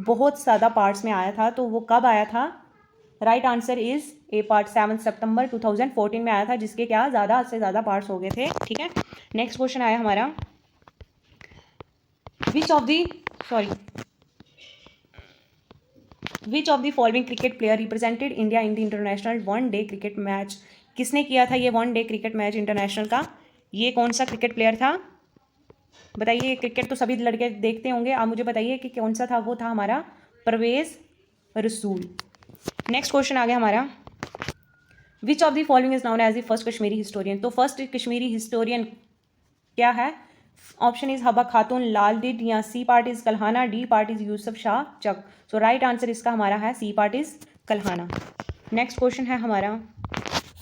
बहुत ज़्यादा पार्ट्स में आया था, तो वो कब आया था। Right answer is A part 7 सितंबर 2014 में आया था, जिसके क्या ज़्यादा से ज़्यादा पार्ट्स हो गए थे, ठीक है। नेक्स्ट क्वेश्चन आया हमारा। Which of the following cricket player represented India in the international one day cricket match. किसने किया था ये one day cricket match international का, ये कौन सा क्रिकेट प्लेयर था, बताइए। क्रिकेट तो सभी लड़के देखते होंगे, आप मुझे बताइए कि कौन सा था। वो था हमारा परवेज रसूल। नेक्स्ट क्वेश्चन आ गया हमारा। Which of the following is known as the first Kashmiri historian. तो फर्स्ट कश्मीरी हिस्टोरियन क्या है। ऑप्शन इज हबा खातून लाल डिड, या C part is Kalhana, D part is Yusuf Shah Chak. So right answer इसका हमारा है C part is Kalhana. Next question है हमारा।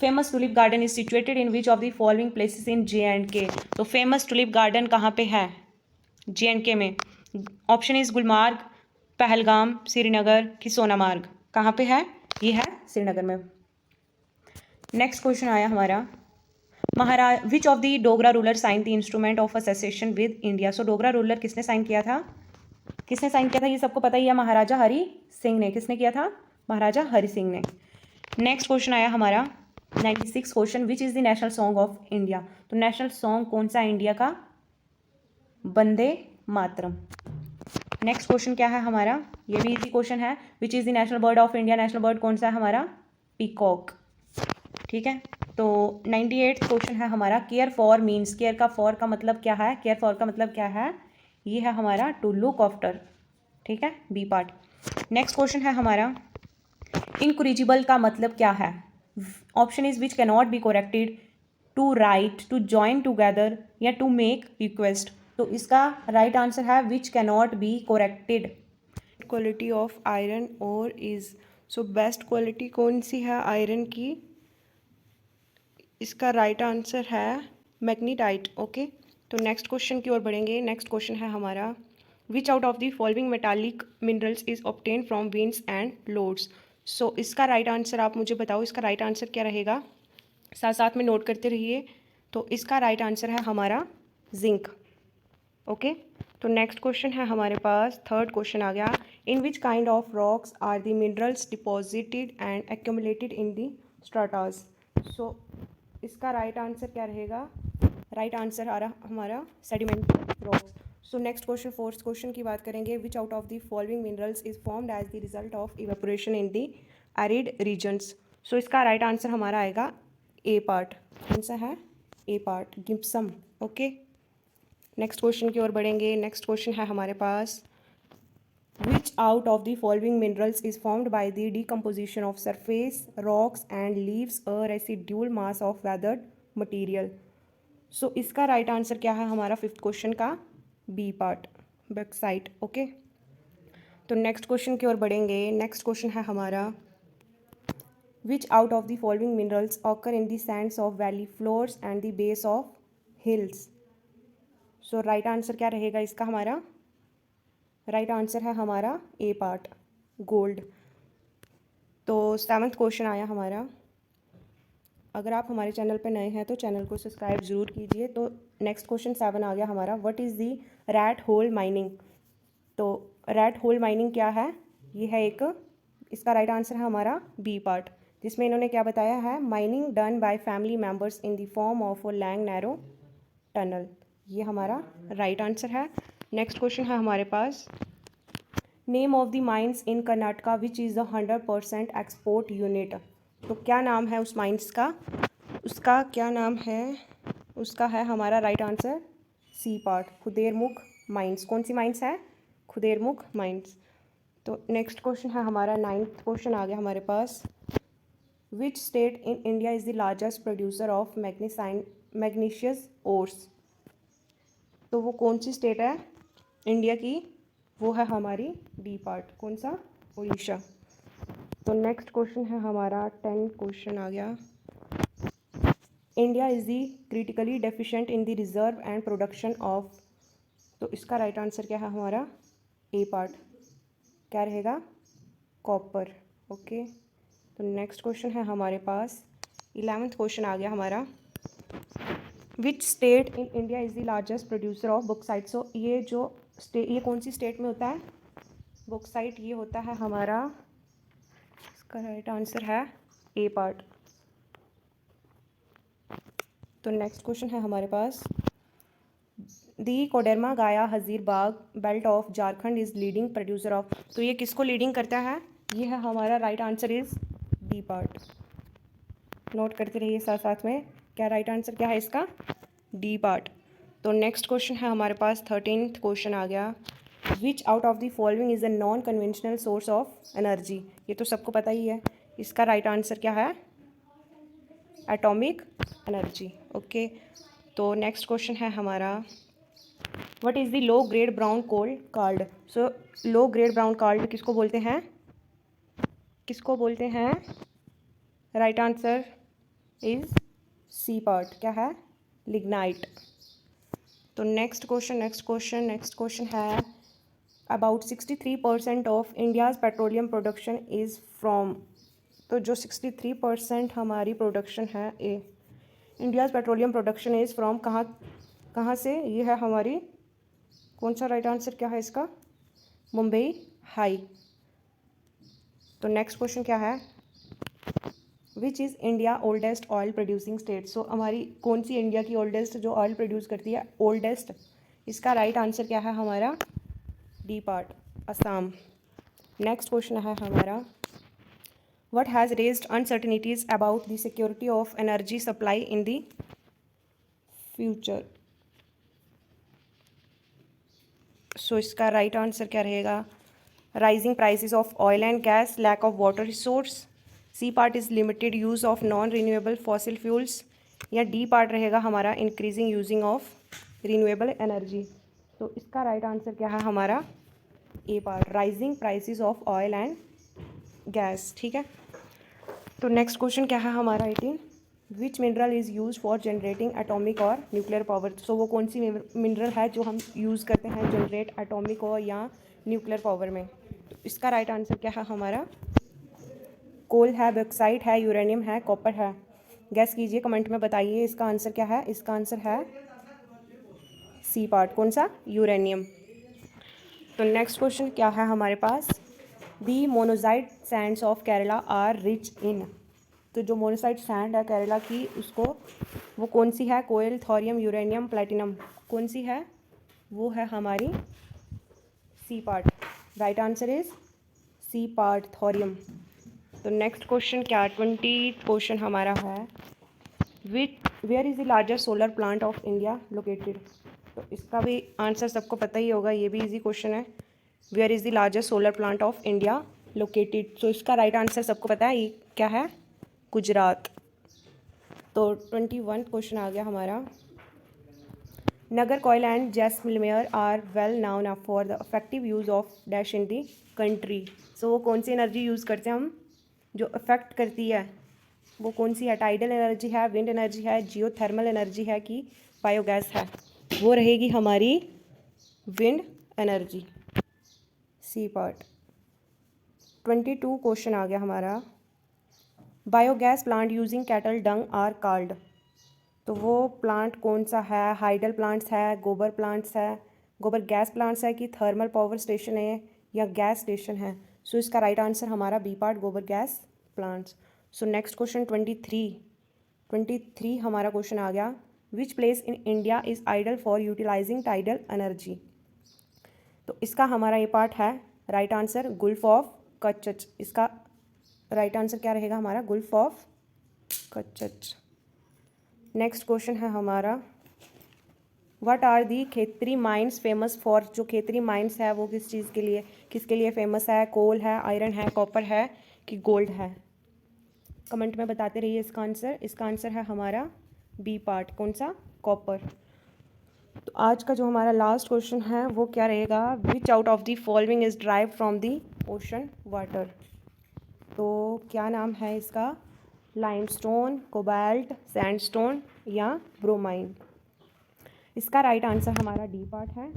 Famous tulip garden is situated in which of the following places in J&K। तो famous tulip garden कहाँ पे है J&K में। ऑप्शन इज गुलमार्ग, पहलगाम, श्रीनगर कि सोनामार्ग। कहाँ पे है, ये है श्रीनगर में। नेक्स्ट क्वेश्चन आया हमारा। Maharaj which of the Dogra ruler sign the instrument of association with India. So Dogra ruler किसने साइन किया था, किसने साइन किया था, ये सबको पता ही है, महाराजा हरि सिंह ने। किसने किया था, महाराजा हरि सिंह ने। नेक्स्ट क्वेश्चन आया हमारा 96 question. Which is the national song of India. तो नेशनल सॉन्ग कौन सा इंडिया का, वंदे मातरम। नेक्स्ट क्वेश्चन क्या है हमारा, ये भी इजी क्वेश्चन है। Which is the national bird of India. National bird कौन सा है हमारा, पीकॉक, ठीक है। तो 98 क्वेश्चन है हमारा। केयर फॉर मीन्स, केयर का फॉर का मतलब क्या है, केयर फॉर का मतलब क्या है, ये है हमारा टू लुक आफ्टर, ठीक है, बी पार्ट। नेक्स्ट क्वेश्चन है हमारा। इनकरिजिबल का मतलब क्या है। Option is which can not be corrected, to write, to join together, या टू मेक रिक्वेस्ट। तो इसका राइट आंसर है which can not be corrected. Quality of iron और इज। सो बेस्ट क्वालिटी कौन सी है आयरन की, इसका राइट आंसर है मैग्नीटाइट, ओके। तो नेक्स्ट क्वेश्चन की ओर बढ़ेंगे। नेक्स्ट क्वेश्चन है हमारा। Which out of the following metallic minerals is obtain from veins and loads. So इसका राइट आंसर आप मुझे बताओ, इसका राइट आंसर क्या रहेगा, साथ साथ में नोट करते रहिए। तो इसका राइट आंसर है हमारा जिंक, ओके। तो नेक्स्ट क्वेश्चन है हमारे पास, थर्ड क्वेश्चन आ गया। In which kind of rocks are the minerals deposited and accumulated in the स्ट्राटास। So इसका राइट आंसर क्या रहेगा, राइट आंसर आ रहा हमारा sedimentary rocks. So next question, fourth question की बात करेंगे। Which out of the following minerals is formed as the result of evaporation in the arid regions. So इसका राइट आंसर हमारा आएगा ए पार्ट। कौन सा है, A part, गिप्सम, okay. Next question की ओर बढ़ेंगे। नेक्स्ट क्वेश्चन है हमारे पास। Which out of the following minerals is formed by the decomposition of surface rocks and leaves a residual mass of weathered material? सो इसका राइट आंसर क्या है हमारा fifth question का? B part, bauxite. ओके, तो next question की ओर बढ़ेंगे। Next question है हमारा which out of the following minerals occur in the sands of valley floors and the base of hills? So right answer क्या रहेगा इसका? हमारा राइट आंसर है हमारा ए पार्ट, गोल्ड। तो सेवन्थ क्वेश्चन आया हमारा। अगर आप हमारे चैनल पर नए हैं तो चैनल को सब्सक्राइब ज़रूर कीजिए। तो नेक्स्ट क्वेश्चन 7 आ गया हमारा। What is the rat hole mining? तो रैट होल माइनिंग क्या है? ये है एक, इसका राइट आंसर है हमारा बी पार्ट, जिसमें इन्होंने क्या बताया है? Mining done by family members in the form of a long narrow tunnel. ये हमारा राइट आंसर है। नेक्स्ट क्वेश्चन है हमारे पास name of the mines in Karnataka which is the 100% export unit. तो क्या नाम है उस माइंस का? उसका क्या नाम है? उसका है हमारा right answer C part, Kudremukh mines. कौन सी माइंस है? खुदेरमुख माइंस। तो नेक्स्ट क्वेश्चन है हमारा, नाइन्थ क्वेश्चन आ गया हमारे पास। Which state in India is the largest producer of मैग्नीशियस ores? तो वो कौन सी स्टेट है इंडिया की? वो है हमारी डी पार्ट, कौन सा? उड़ीसा। तो नेक्स्ट क्वेश्चन है हमारा, 10 क्वेश्चन आ गया। India is the critically deficient in the reserve and production of. तो इसका राइट आंसर क्या है हमारा? ए पार्ट, क्या रहेगा? कॉपर। ओके, तो नेक्स्ट क्वेश्चन है हमारे पास, 11th क्वेश्चन आ गया हमारा। Which state in India is the largest producer of bauxite? So ये जो ये कौन सी स्टेट में होता है बॉक्साइट? ये होता है हमारा, इसका राइट आंसर है ए पार्ट। तो नेक्स्ट क्वेश्चन है हमारे पास the Koderma Gaya Hazaribagh belt of Jharkhand is leading producer of. तो ये किसको लीडिंग करता है? ये है हमारा right answer is D part. Note करते रहिए साथ साथ में, क्या राइट आंसर क्या है इसका? D part. तो नेक्स्ट क्वेश्चन है हमारे पास, 13th क्वेश्चन आ गया। विच out of the following is a non conventional source of energy? ये तो सबको पता ही है। इसका राइट आंसर क्या है? Atomic energy. ओके, तो नेक्स्ट क्वेश्चन है हमारा what is the low grade brown coal called? So low grade brown called किसको बोलते हैं? किसको बोलते हैं? Right answer is C part, क्या है? लिग्नाइट। तो नेक्स्ट क्वेश्चन है about 63% of India's petroleum production is from. तो जो 63% हमारी प्रोडक्शन है India's petroleum production is from, कहाँ से? ये है हमारी, कौन सा राइट आंसर क्या है इसका? मुंबई हाई। तो नेक्स्ट क्वेश्चन क्या है? Which is India oldest oil producing state? So हमारी कौन सी इंडिया की ओल्डेस्ट जो ऑयल प्रोड्यूस करती है, ओल्डेस्ट? इसका राइट आंसर क्या है हमारा? D part, Assam. Next question है हमारा what has raised uncertainties about the security of energy supply in the future? So इसका राइट आंसर क्या रहेगा? Rising prices of oil and gas, lack of water resource, C part is limited use of non renewable fossil fuels, या D part रहेगा हमारा increasing using of renewable energy? तो इसका right answer क्या है हमारा? A part, rising prices of oil and gas. ठीक है, तो नेक्स्ट क्वेश्चन क्या है हमारा, 18 which mineral is use for generating atomic और न्यूक्लियर पावर? सो वो कौन सी मिनरल है जो हम यूज़ करते हैं जनरेट एटॉमिक और या न्यूक्लियर पावर में? तो इसका राइट आंसर क्या है हमारा? कोल है, बॉक्साइट है, यूरेनियम है, कॉपर है। गैस कीजिए, कमेंट में बताइए इसका आंसर क्या है। इसका आंसर है सी पार्ट, कौन सा? यूरेनियम। तो नेक्स्ट क्वेश्चन क्या है हमारे पास? The monazite sands of Kerala are rich in. तो जो मोनोसाइट सैंड है केरला की, उसको वो कौन सी है? कोयल, थोरियम, यूरेनियम, प्लेटिनम, कौन सी है? वो है हमारी C part. Right answer is C part, thorium. तो नेक्स्ट क्वेश्चन क्या, 20 क्वेश्चन हमारा है where is the largest solar plant of India located? तो इसका भी आंसर सबको पता ही होगा, ये भी इजी क्वेश्चन है। Where is the largest solar plant of India located? So इसका राइट आंसर सबको पता है, ये क्या है? गुजरात। तो 21 क्वेश्चन आ गया हमारा। Nagercoil and Jaisalmer are well known for the effective use of dash in the country. So वो कौन सी एनर्जी यूज़ करते हैं हम जो अफेक्ट करती है, वो कौन सी है? टाइडल एनर्जी है, विंड एनर्जी है, जियोथर्मल एनर्जी है कि बायोगैस है? वो रहेगी हमारी wind energy, C part. 22 question आ गया हमारा। Biogas plant using cattle dung are called. तो वो प्लांट कौन सा है? हाइडल प्लांट्स है, गोबर प्लांट्स है, गोबर गैस प्लांट्स है कि थर्मल पावर स्टेशन है या गैस स्टेशन है? सो इसका राइट आंसर हमारा B part, gobar gas plants. So next question 23 हमारा क्वेश्चन आ गया। Which place in India is ideal for utilizing tidal energy? तो इसका हमारा ये पार्ट है right answer gulf of Kutch. इसका राइट आंसर क्या रहेगा हमारा? Gulf of Kutch. Next question है हमारा, what are the Khetri mines famous for? जो खेतरी माइंस है वो किस चीज़ के लिए, किसके लिए फेमस है? कोल है, आयरन है, कॉपर है कि गोल्ड है? कमेंट में बताते रहिए इसका आंसर। इसका आंसर है हमारा बी पार्ट, कौन सा? कॉपर। तो आज का जो हमारा लास्ट क्वेश्चन है वो क्या रहेगा? विच out of the following is drive from the ocean water? तो क्या नाम है इसका? लाइमस्टोन, कोबाल्ट, सैंडस्टोन या ब्रोमाइन? इसका राइट आंसर हमारा डी पार्ट है।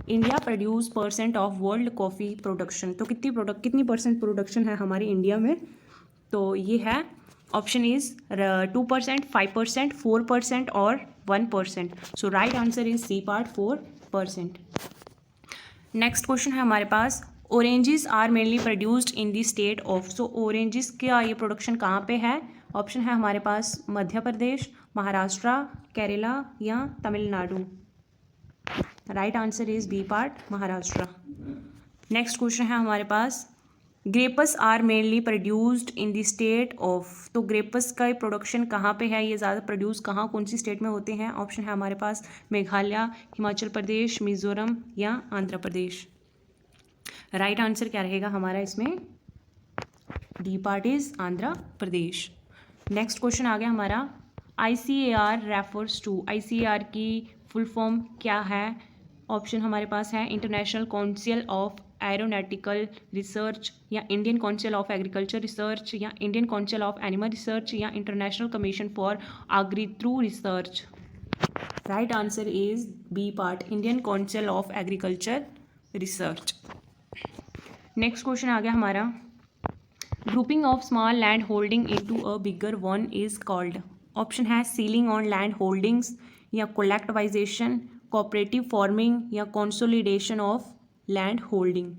India produce percent of world coffee production. तो कितनी परसेंट प्रोडक्शन है हमारी इंडिया में? तो ये है ऑप्शन इज 2%, 5%, 4% और 1%। So right answer is C part, 4%। Next question है हमारे पास, oranges are mainly produced in the state of. So oranges का ये प्रोडक्शन कहाँ पे है? ऑप्शन है हमारे पास मध्य प्रदेश, महाराष्ट्र, केरला या Tamil Nadu. Right answer is B part, Maharashtra. Next question है हमारे पास, grapes are mainly produced in the state of. तो ग्रेप्स का प्रोडक्शन कहाँ पे है? ये ज़्यादा प्रोड्यूस कहाँ, कौन सी स्टेट में होते हैं? ऑप्शन है हमारे पास मेघालय, हिमाचल प्रदेश, मिजोरम या आंध्र प्रदेश। राइट आंसर क्या रहेगा हमारा इसमें? D part is Andhra Pradesh. Next question आ गया हमारा, ICAR रेफर्स टू। ICAR की फुल फॉर्म क्या है? ऑप्शन हमारे पास है international council of aeronautical research या Indian council of agriculture research या Indian council of animal research या international commission for agri through research. Right answer is B part, Indian council of agriculture research. Next question आ गया हमारा, grouping of small land holding into a bigger one is called. Option है ceiling on land holdings या collectivisation, cooperative farming या consolidation of land holding.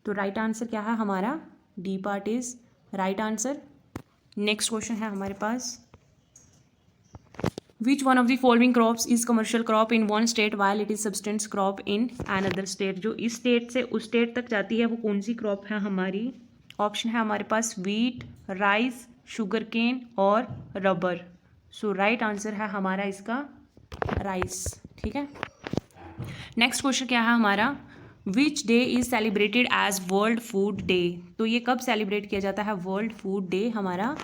तो right answer क्या है हमारा? D part is right answer. Next question है हमारे पास, which one of the following crops is commercial crop in one state while it is substance crop in another state. जो इस state से उस स्टेट तक जाती है वो कौन सी क्रॉप है हमारी? ऑप्शन है हमारे पास वीट, राइस, शुगर केन और रबर। सो राइट आंसर है हमारा इसका राइस। ठीक है। नेक्स्ट क्वेश्चन क्या है हमारा, which day is celebrated as world food day. तो ये कब सेलिब्रेट किया जाता है? वर्ल्ड फूड डे हमारा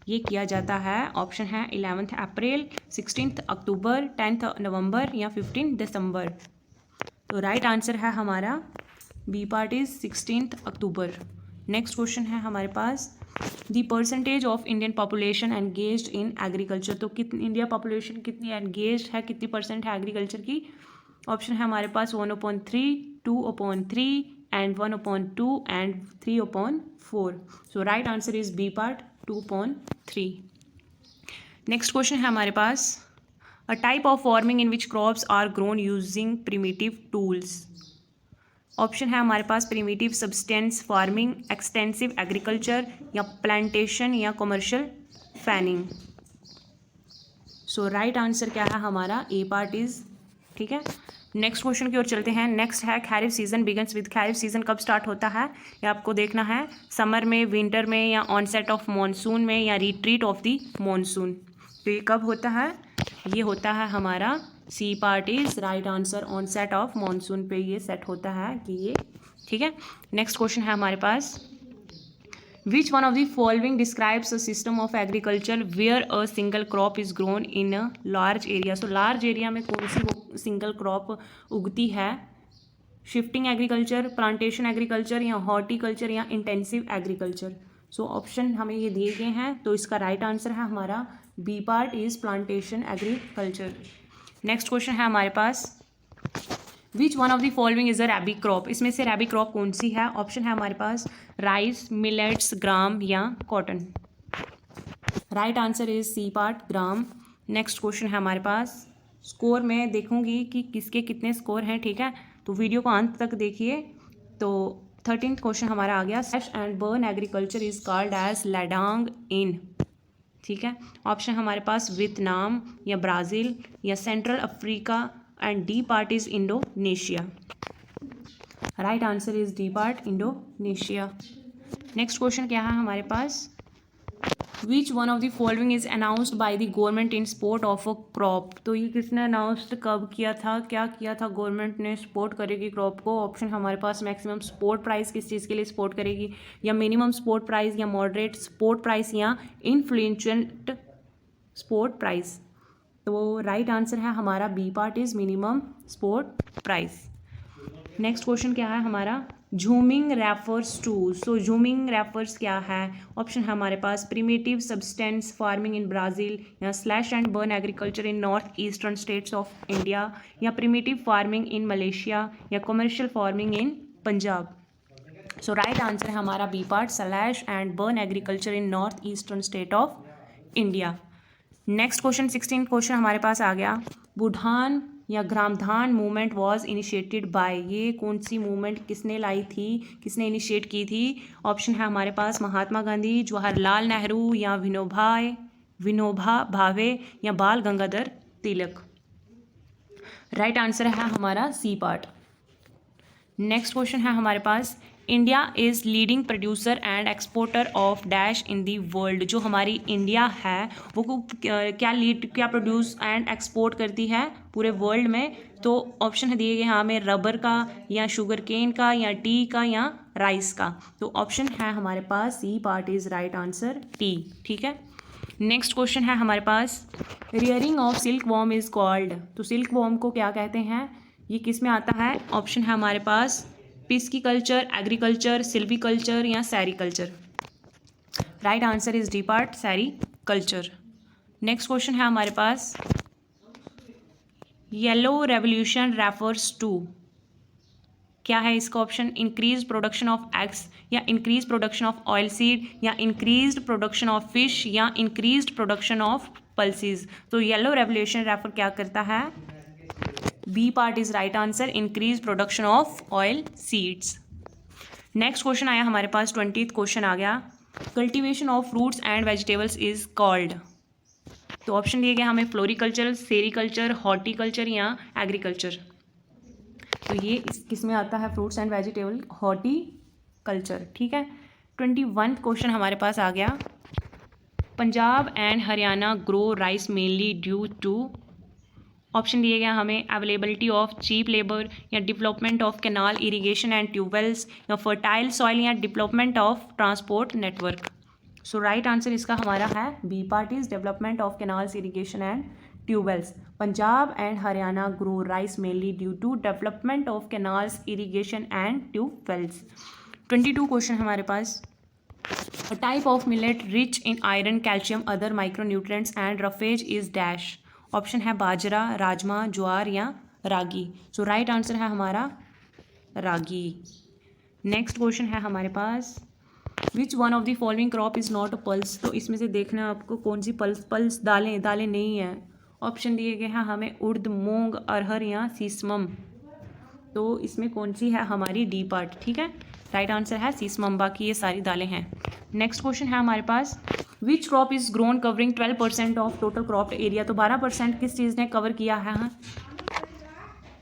ये किया जाता है, ऑप्शन है 11 अप्रैल, 16 अक्टूबर, 10 नवंबर या 15 दिसंबर। तो राइट आंसर है हमारा B part is 16 October. Next question है हमारे पास, the percentage of Indian population engaged in agriculture. तो कितनी इंडिया पॉपुलेशन कितनी एंगेज है, कितनी परसेंट है एग्रीकल्चर की? ऑप्शन है हमारे पास 1/3, 2/3 and 1/2 and 3/4। So right answer is B part, 2/3। Next question है हमारे पास, a type of farming in which crops are grown using primitive tools. Option है हमारे पास primitive substance farming, extensive agriculture या प्लांटेशन या commercial farming. So right answer क्या है हमारा? A part is. ठीक है। नेक्स्ट क्वेश्चन की ओर चलते हैं। नेक्स्ट है, kharif season begins with. Kharif season कब स्टार्ट होता है ये आपको देखना है, समर में, विंटर में या ऑनसेट ऑफ मॉनसून में या रिट्रीट ऑफ द मॉनसून। तो ये कब होता है? ये होता है हमारा C part is right answer. Onset of monsoon पे ये सेट होता है कि ये, ठीक है। नेक्स्ट क्वेश्चन है हमारे पास, which one of the following describes a system of agriculture where a single crop is grown in a large area. So large area में कौन सी वो सिंगल क्रॉप उगती है? शिफ्टिंग एग्रीकल्चर, प्लांटेशन एग्रीकल्चर, या हॉर्टिकल्चर, या इंटेंसिव एग्रीकल्चर। सो ऑप्शन हमें ये दिए गए हैं, तो इसका राइट आंसर है हमारा B part is plantation agriculture. Next question है हमारे पास, which one of the following is a rabi crop. इसमें से रैबी क्रॉप कौन सी है? ऑप्शन है हमारे पास राइस, मिलेट्स, ग्राम, या cotton. Right answer is C part, gram. Next question है हमारे पास, स्कोर में देखूंगी कि किसके कितने स्कोर हैं, ठीक है, तो वीडियो को अंत तक देखिए। तो 13th क्वेश्चन हमारा आ गया, slash and burn agriculture is called as ladang in, ठीक है। ऑप्शन हमारे पास वियतनाम, या ब्राज़ील, या central Africa, and D part is Indonesia. Right answer is D part, Indonesia. Next question क्या है हमारे पास, which one of the following is announced by the government in support of a crop. तो ये किसने announced कब किया था, क्या किया था गवर्नमेंट ने सपोर्ट करेगी क्रॉप को? ऑप्शन हमारे पास मैक्सिमम सपोर्ट प्राइस किस चीज़ के लिए सपोर्ट करेगी, या मिनिमम सपोर्ट प्राइस, या मॉडरेट सपोर्ट प्राइस, या इन्फ्लुएंट सपोर्ट प्राइस। तो राइट आंसर है हमारा B part is minimum support price. Next question क्या है हमारा, झूमिंग रेफर्स टू। सो झूमिंग रेफर्स क्या है? ऑप्शन है हमारे पास primitive substance farming in Brazil, या slash and burn agriculture in north eastern states of India, या प्रिमिटिव फार्मिंग इन मलेशिया, या commercial farming in Punjab. So right answer है हमारा B part, slash and burn agriculture in north eastern state of India. Next question 16th question हमारे पास आ गया, बुढ़ान या Gramdan movement was initiated by. ये कौन सी मूवमेंट किसने लाई थी, किसने इनिशिएट की थी? ऑप्शन है हमारे पास महात्मा गांधी, जवाहरलाल नेहरू, या विनोबा भावे, या बाल गंगाधर तिलक। राइट आंसर है हमारा सी पार्ट। नेक्स्ट क्वेश्चन है हमारे पास, India is leading producer and exporter of dash in the world. जो हमारी इंडिया है वो क्या प्रोड्यूस एंड एक्सपोर्ट करती है पूरे वर्ल्ड में? तो ऑप्शन है दिए गए हैं हमें, रबर का, या शुगर केन का, या टी का, या राइस का। तो ऑप्शन है हमारे पास C part is right answer, tea, ठीक है। नेक्स्ट क्वेश्चन है हमारे पास, rearing of silk worm is called. तो सिल्क वॉर्म को क्या कहते हैं, ये किस में आता है? ऑप्शन है हमारे पास पिस्कीकल्चर, एग्रीकल्चर, सिल्वीकल्चर, या sericulture. Right answer is D part, sericulture. Next question है हमारे पास, येलो रेवोल्यूशन रेफर्स टू। क्या है इसका option? Increase production of eggs, या increase production of oil seed, या इंक्रीज प्रोडक्शन ऑफ फिश, या इंक्रीज प्रोडक्शन ऑफ पल्सीज। तो येलो रेवोल्यूशन रेफर क्या करता है? B part is right answer, increase production of oil seeds. Next question आया हमारे पास, 20th क्वेश्चन आ गया, cultivation of fruits and vegetables is called. तो ऑप्शन दिए गए हमें फ्लोरिकल्चर, सेरीकल्चर, हॉर्टिकल्चर, या एग्रीकल्चर। तो ये किस में आता है? फ्रूट्स एंड वेजिटेबल, हॉर्टिकल्चर, ठीक है। 21th क्वेश्चन हमारे पास आ गया, Punjab and Haryana grow rice mainly due to. Option दिए गया हमें, अवेलेबिलिटी ऑफ चीप लेबर, या development of canal irrigation and tubewells, या फर्टाइल सॉइल, या development of transport network. So right answer इसका हमारा है B part is development of canals irrigation and tubewells. Punjab and Haryana grow rice mainly due to development of canals irrigation and tubewells. 22 question हमारे पास, a type of millet rich in iron, calcium, other micronutrients and roughage is dash. Option है बाजरा, राजमा, ज्वार, या रागी। सो right answer है हमारा रागी। Next question है हमारे पास, which one of the following crop is not a pulse. तो इसमें से देखना आपको कौन सी पल्स दालें नहीं है। ऑप्शन दिए गए हैं हमें, उर्द, मूंग, अरहर, या सीसमम। तो इसमें कौन सी है? हमारी डी पार्ट, ठीक है। राइट आंसर है सीसमम, बाकी ये सारी दालें हैं। नेक्स्ट क्वेश्चन है हमारे पास, which crop is grown covering 12% of total crop area. तो 12% किस चीज़ ने कवर किया है?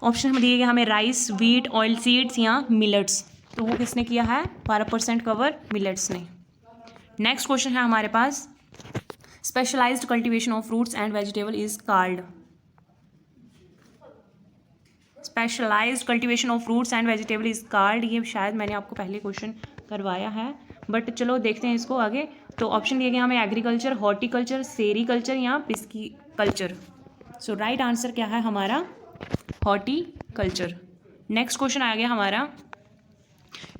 ऑप्शन हमें दिए गए हमें, राइस, व्हीट, ऑयल सीड्स, या मिलेट्स। तो वो किसने किया है? 12% कवर मिलेट्स ने। नेक्स्ट क्वेश्चन है हमारे पास, specialised cultivation of fruits and vegetable is called. Specialised cultivation of fruits and vegetable is called, ये शायद मैंने आपको पहले क्वेश्चन करवाया है, बट चलो देखते हैं इसको आगे। तो ऑप्शन दिए गए हमें एग्रीकल्चर, हॉर्टिकल्चर, सेरीकल्चर या pisciculture. So right answer क्या है हमारा, हॉर्टिकल्चर। नेक्स्ट क्वेश्चन आ गया हमारा,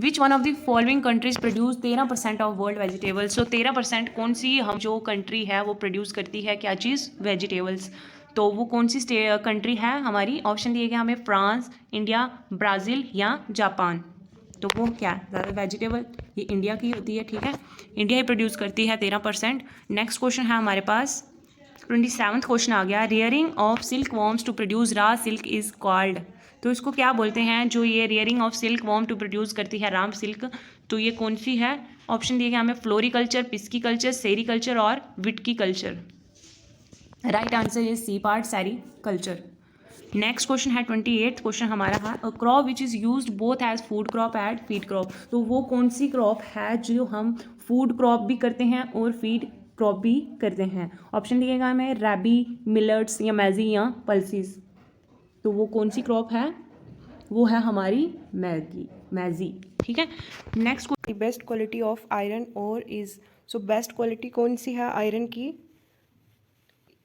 which one of the following countries produce 13% of world vegetables. So 13% कौन सी हम जो कंट्री है वो प्रोड्यूस करती है क्या चीज़, वेजिटेबल्स। तो वो कौन सी कंट्री है हमारी, ऑप्शन दिए गए हमें फ्रांस, इंडिया, ब्राज़ील या जापान। तो वो क्या है ज़्यादा वेजिटेबल, ये इंडिया की होती है, ठीक है, इंडिया ही प्रोड्यूस करती है 13%। नेक्स्ट क्वेश्चन है हमारे पास 27th क्वेश्चन आ गया, rearing of silk worms to produce raw silk is called. तो इसको क्या बोलते हैं, जो ये rearing of silk worm to produce करती है राम सिल्क, तो ये कौन सी है। ऑप्शन दिए गए हमें फ्लोरिकल्चर, पिस्की सेरीकल्चर और viticulture. Right answer is C part, sericulture. Next question है 28th क्वेश्चन हमारा है, a crop which is used both as food crop and feed crop. तो वो कौन सी क्रॉप है जो हम फूड क्रॉप भी करते हैं और फीड क्रॉप भी करते हैं। ऑप्शन दिएगा हमें रैबी, मिलट्स या मैजी या पल्सीज। तो वो कौन सी क्रॉप है, वो है हमारी मैजी, ठीक है। Next, best quality of iron और इज, सो बेस्ट क्वालिटी कौन सी है आयरन की,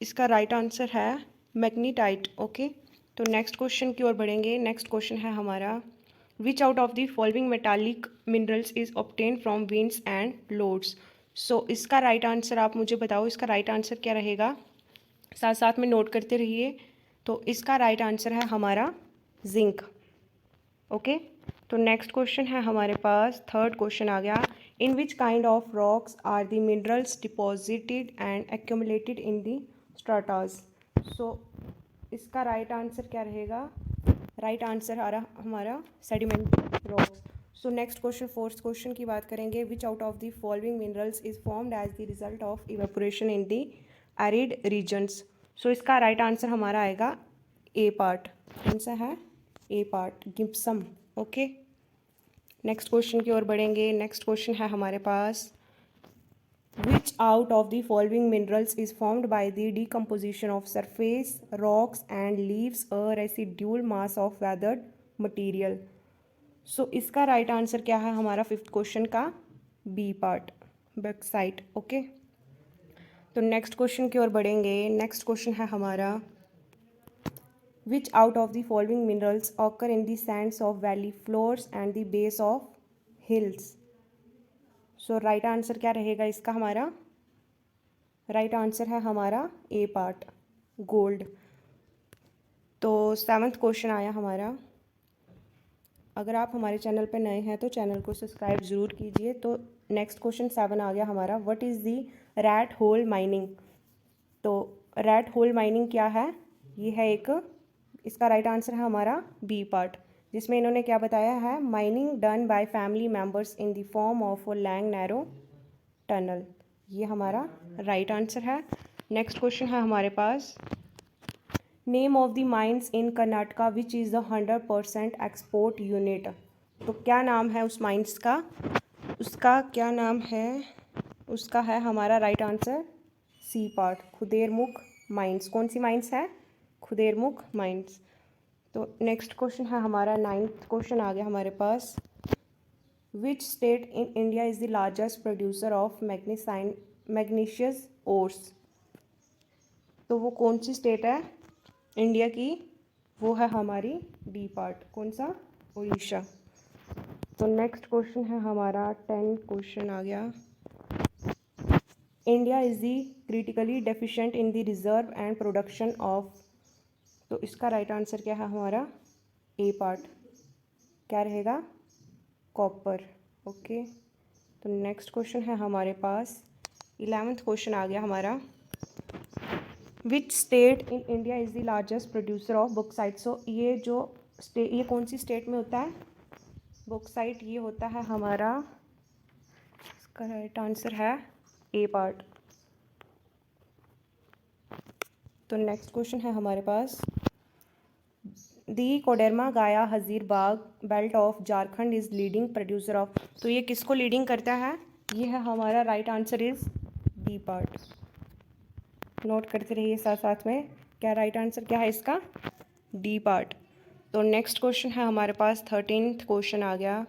इसका राइट आंसर है मैग्नीटाइट, ओके। तो नेक्स्ट क्वेश्चन की ओर बढ़ेंगे। नेक्स्ट क्वेश्चन है हमारा, which out of the following metallic minerals is obtain from veins and loads. So इसका राइट आंसर आप मुझे बताओ, इसका राइट आंसर क्या रहेगा, साथ साथ में नोट करते रहिए। तो इसका राइट आंसर है हमारा जिंक, ओके। तो नेक्स्ट क्वेश्चन है हमारे पास, थर्ड क्वेश्चन आ गया, in which kind of rocks are the minerals deposited and accumulated in the स्ट्राटास। So इसका राइट आंसर क्या रहेगा, राइट आंसर आ रहा हमारा sedimentary rocks. So next question, fourth question की बात करेंगे, which out of the following minerals is formed as the result of evaporation in the arid regions. So इसका राइट आंसर हमारा आएगा ए पार्ट, कौन सा है, A part, गिप्सम, okay. Next question की ओर बढ़ेंगे। नेक्स्ट क्वेश्चन है हमारे पास, which out of the following minerals is formed by the decomposition of surface rocks and leaves a residual mass of weathered material। सो इसका राइट आंसर क्या है हमारा fifth question का, बी पार्ट, बॉक्साइट, ओके। तो next question की ओर बढ़ेंगे। Next question है हमारा, which out of the following minerals occur in the sands of valley floors and the base of hills। So right answer क्या रहेगा इसका हमारा, राइट आंसर है हमारा ए पार्ट, गोल्ड। तो 7th क्वेश्चन आया हमारा, अगर आप हमारे चैनल पर नए हैं तो चैनल को सब्सक्राइब ज़रूर कीजिए। तो नेक्स्ट क्वेश्चन 7 आ गया हमारा, what is the rat hole mining. तो रैट होल माइनिंग क्या है, ये है एक, इसका राइट आंसर है हमारा बी पार्ट, जिसमें इन्होंने क्या बताया है, mining done by family members in the form of a long narrow tunnel, ये हमारा राइट आंसर है। नेक्स्ट क्वेश्चन है हमारे पास, name of the mines in Karnataka which is the 100% export unit. तो क्या नाम है उस माइंस का, उसका क्या नाम है, उसका है हमारा right answer C part, Kudremukh mines. कौन सी माइंस है, खुदेरमुख माइंस। तो नेक्स्ट क्वेश्चन है हमारा 9th क्वेश्चन आ गया हमारे पास, which state in India is the largest producer of मैग्नीशियस ores. तो वो कौन सी स्टेट है इंडिया की, वो है हमारी डी पार्ट, कौन सा, उड़ीसा। तो नेक्स्ट क्वेश्चन है हमारा 10th क्वेश्चन आ गया, India is the critically deficient in the reserve and production of. तो इसका राइट आंसर क्या है हमारा, ए पार्ट, क्या रहेगा, कॉपर, ओके। तो नेक्स्ट क्वेश्चन है हमारे पास 11th क्वेश्चन आ गया हमारा, which state in India is the largest producer of bauxite. So ये जो ये कौन सी स्टेट में होता है बॉक्साइट, ये होता है हमारा, इसका राइट आंसर है ए पार्ट। तो नेक्स्ट क्वेश्चन है हमारे पास, the Koderma Gaya Hazaribagh belt of Jharkhand is leading producer of. तो ये किसको लीडिंग करता है, ये है हमारा right answer is B part, note करते रहिए साथ साथ में, क्या राइट आंसर क्या है इसका, डी पार्ट। तो नेक्स्ट क्वेश्चन है हमारे पास 13th क्वेश्चन आ गया,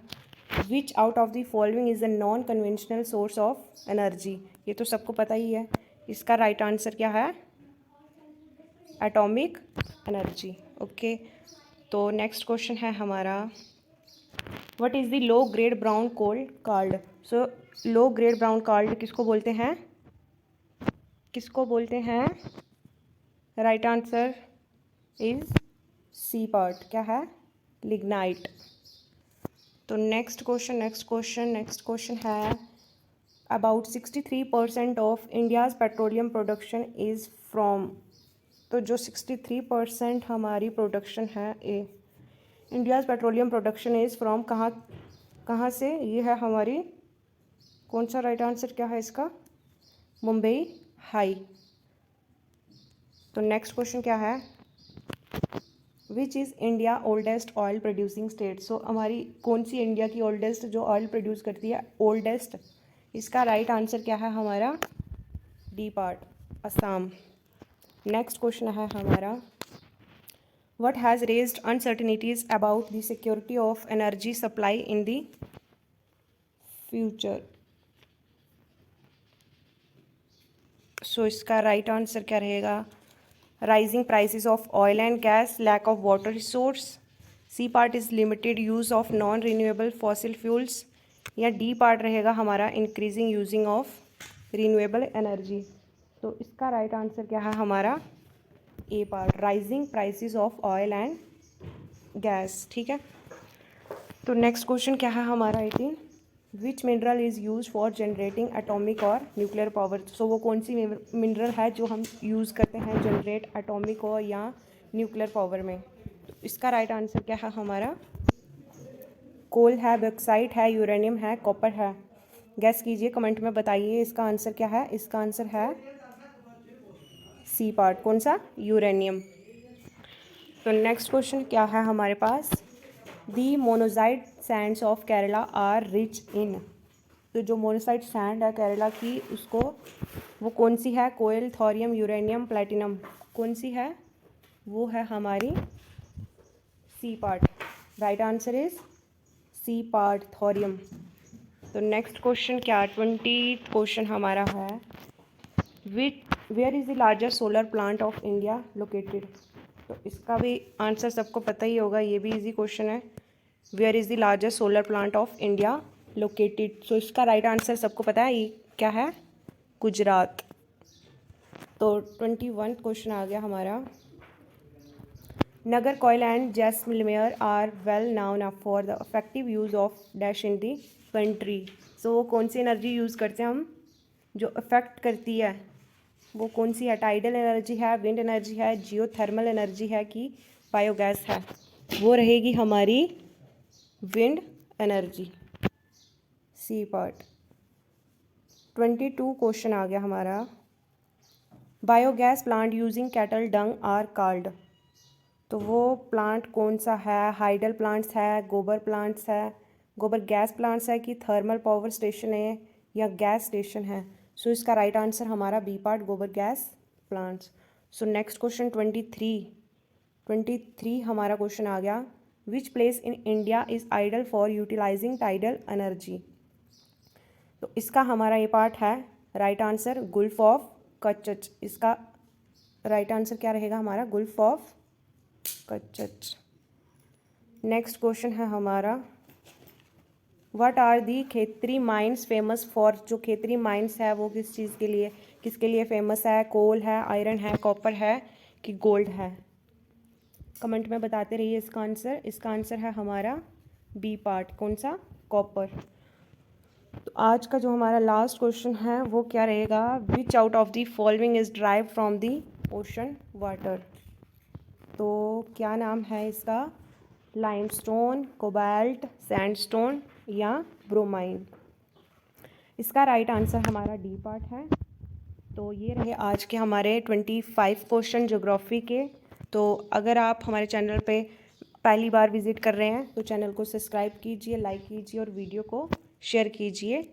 विच out of the following is a non conventional source of energy. ये तो सबको पता ही है, इसका राइट आंसर क्या है, एटॉमिक एनर्जी। ओके, तो नेक्स्ट क्वेश्चन है हमारा, what is the low grade brown coal called. So low grade brown called किसको बोलते हैं, किसको बोलते हैं, right answer is C part, क्या है, लिग्नाइट। तो नेक्स्ट क्वेश्चन है, about 63% of India's petroleum production is from. तो जो 63% हमारी प्रोडक्शन है, India's petroleum production is from, कहाँ से, ये है हमारी, कौन सा राइट आंसर क्या है इसका, मुंबई हाई। तो नेक्स्ट क्वेश्चन क्या है, which is India oldest oil producing state. So हमारी कौन सी इंडिया की ओल्डेस्ट जो ऑयल प्रोड्यूस करती है, ओल्डेस्ट, इसका राइट आंसर क्या है हमारा, D part, Assam. Next question है हमारा, what has raised uncertainties about the security of energy supply in the future. So इसका राइट आंसर क्या रहेगा, rising prices of oil and gas, lack of water resource, C part is limited use of non renewable fossil fuels, या D part रहेगा हमारा increasing using of renewable energy. तो इसका right answer क्या है हमारा, A part, rising prices of oil and gas. ठीक है, तो नेक्स्ट क्वेश्चन क्या है हमारा 18, which mineral is use for generating atomic और न्यूक्लियर पावर। सो वो कौन सी मिनरल है जो हम यूज़ करते हैं जनरेट एटॉमिक और या न्यूक्लियर पावर में। तो इसका राइट आंसर क्या है हमारा, कोल है, बॉक्साइट है, यूरेनियम है, कॉपर है। गैस कीजिए, कमेंट में बताइए इसका आंसर क्या है। इसका आंसर है सी पार्ट, कौन सा, यूरेनियम। तो नेक्स्ट क्वेश्चन क्या है हमारे पास, the monazite sands of Kerala are rich in. तो जो मोनोजाइट सैंड है केरला की, उसको वो कौन सी है, कोयल, थोरियम, यूरेनियम, प्लेटिनम, कौन सी है, वो है हमारी C part, right answer is C part, thorium. तो नेक्स्ट क्वेश्चन क्या, 20th क्वेश्चन हमारा है, where is the largest solar plant of India located. तो इसका भी आंसर सबको पता ही होगा, ये भी इजी क्वेश्चन है, where is the largest solar plant of India located. So इसका राइट आंसर सबको पता है, ये क्या है, गुजरात। तो 21th क्वेश्चन आ गया हमारा, Nagercoil and Jaisalmer are well known for the effective use of dash in the country. So वो कौन सी एनर्जी यूज़ करते हैं हम, जो इफेक्ट करती है, वो कौन सी है, टाइडल एनर्जी है, विंड एनर्जी है, जियोथर्मल एनर्जी है कि बायोगैस है, वो रहेगी हमारी wind energy, C part. 22 question आ गया हमारा, biogas plant using cattle dung are called. तो वो प्लांट कौन सा है, हाइडल प्लांट्स है, गोबर प्लांट्स है, गोबर गैस प्लांट्स है कि थर्मल पावर स्टेशन है या गैस स्टेशन है। सो इसका राइट आंसर हमारा B part, gobar gas plants. So next question 23 हमारा क्वेश्चन आ गया, which place in India is ideal for utilizing tidal energy. तो इसका हमारा ये पार्ट है, right answer gulf of Kutch. इसका राइट आंसर क्या रहेगा हमारा, gulf of Kutch. Next question है हमारा, what are the Khetri mines famous for. जो खेतरी माइंस है वो किस चीज़ के लिए, किसके लिए फेमस है, कोल है, आयरन है, कॉपर है कि गोल्ड है। कमेंट में बताते रहिए इसका आंसर। इसका आंसर है हमारा बी पार्ट, कौन सा, कॉपर। तो आज का जो हमारा लास्ट क्वेश्चन है वो क्या रहेगा, विच out of the following is drive from the ocean water. तो क्या नाम है इसका, लाइमस्टोन, कोबाल्ट, सैंडस्टोन या ब्रोमाइन। इसका राइट आंसर हमारा डी पार्ट है। तो ये रहे आज के हमारे 25 क्वेश्चन ज्योग्राफी के। तो अगर आप हमारे चैनल पे पहली बार विज़िट कर रहे हैं तो चैनल को सब्सक्राइब कीजिए, लाइक कीजिए और वीडियो को शेयर कीजिए।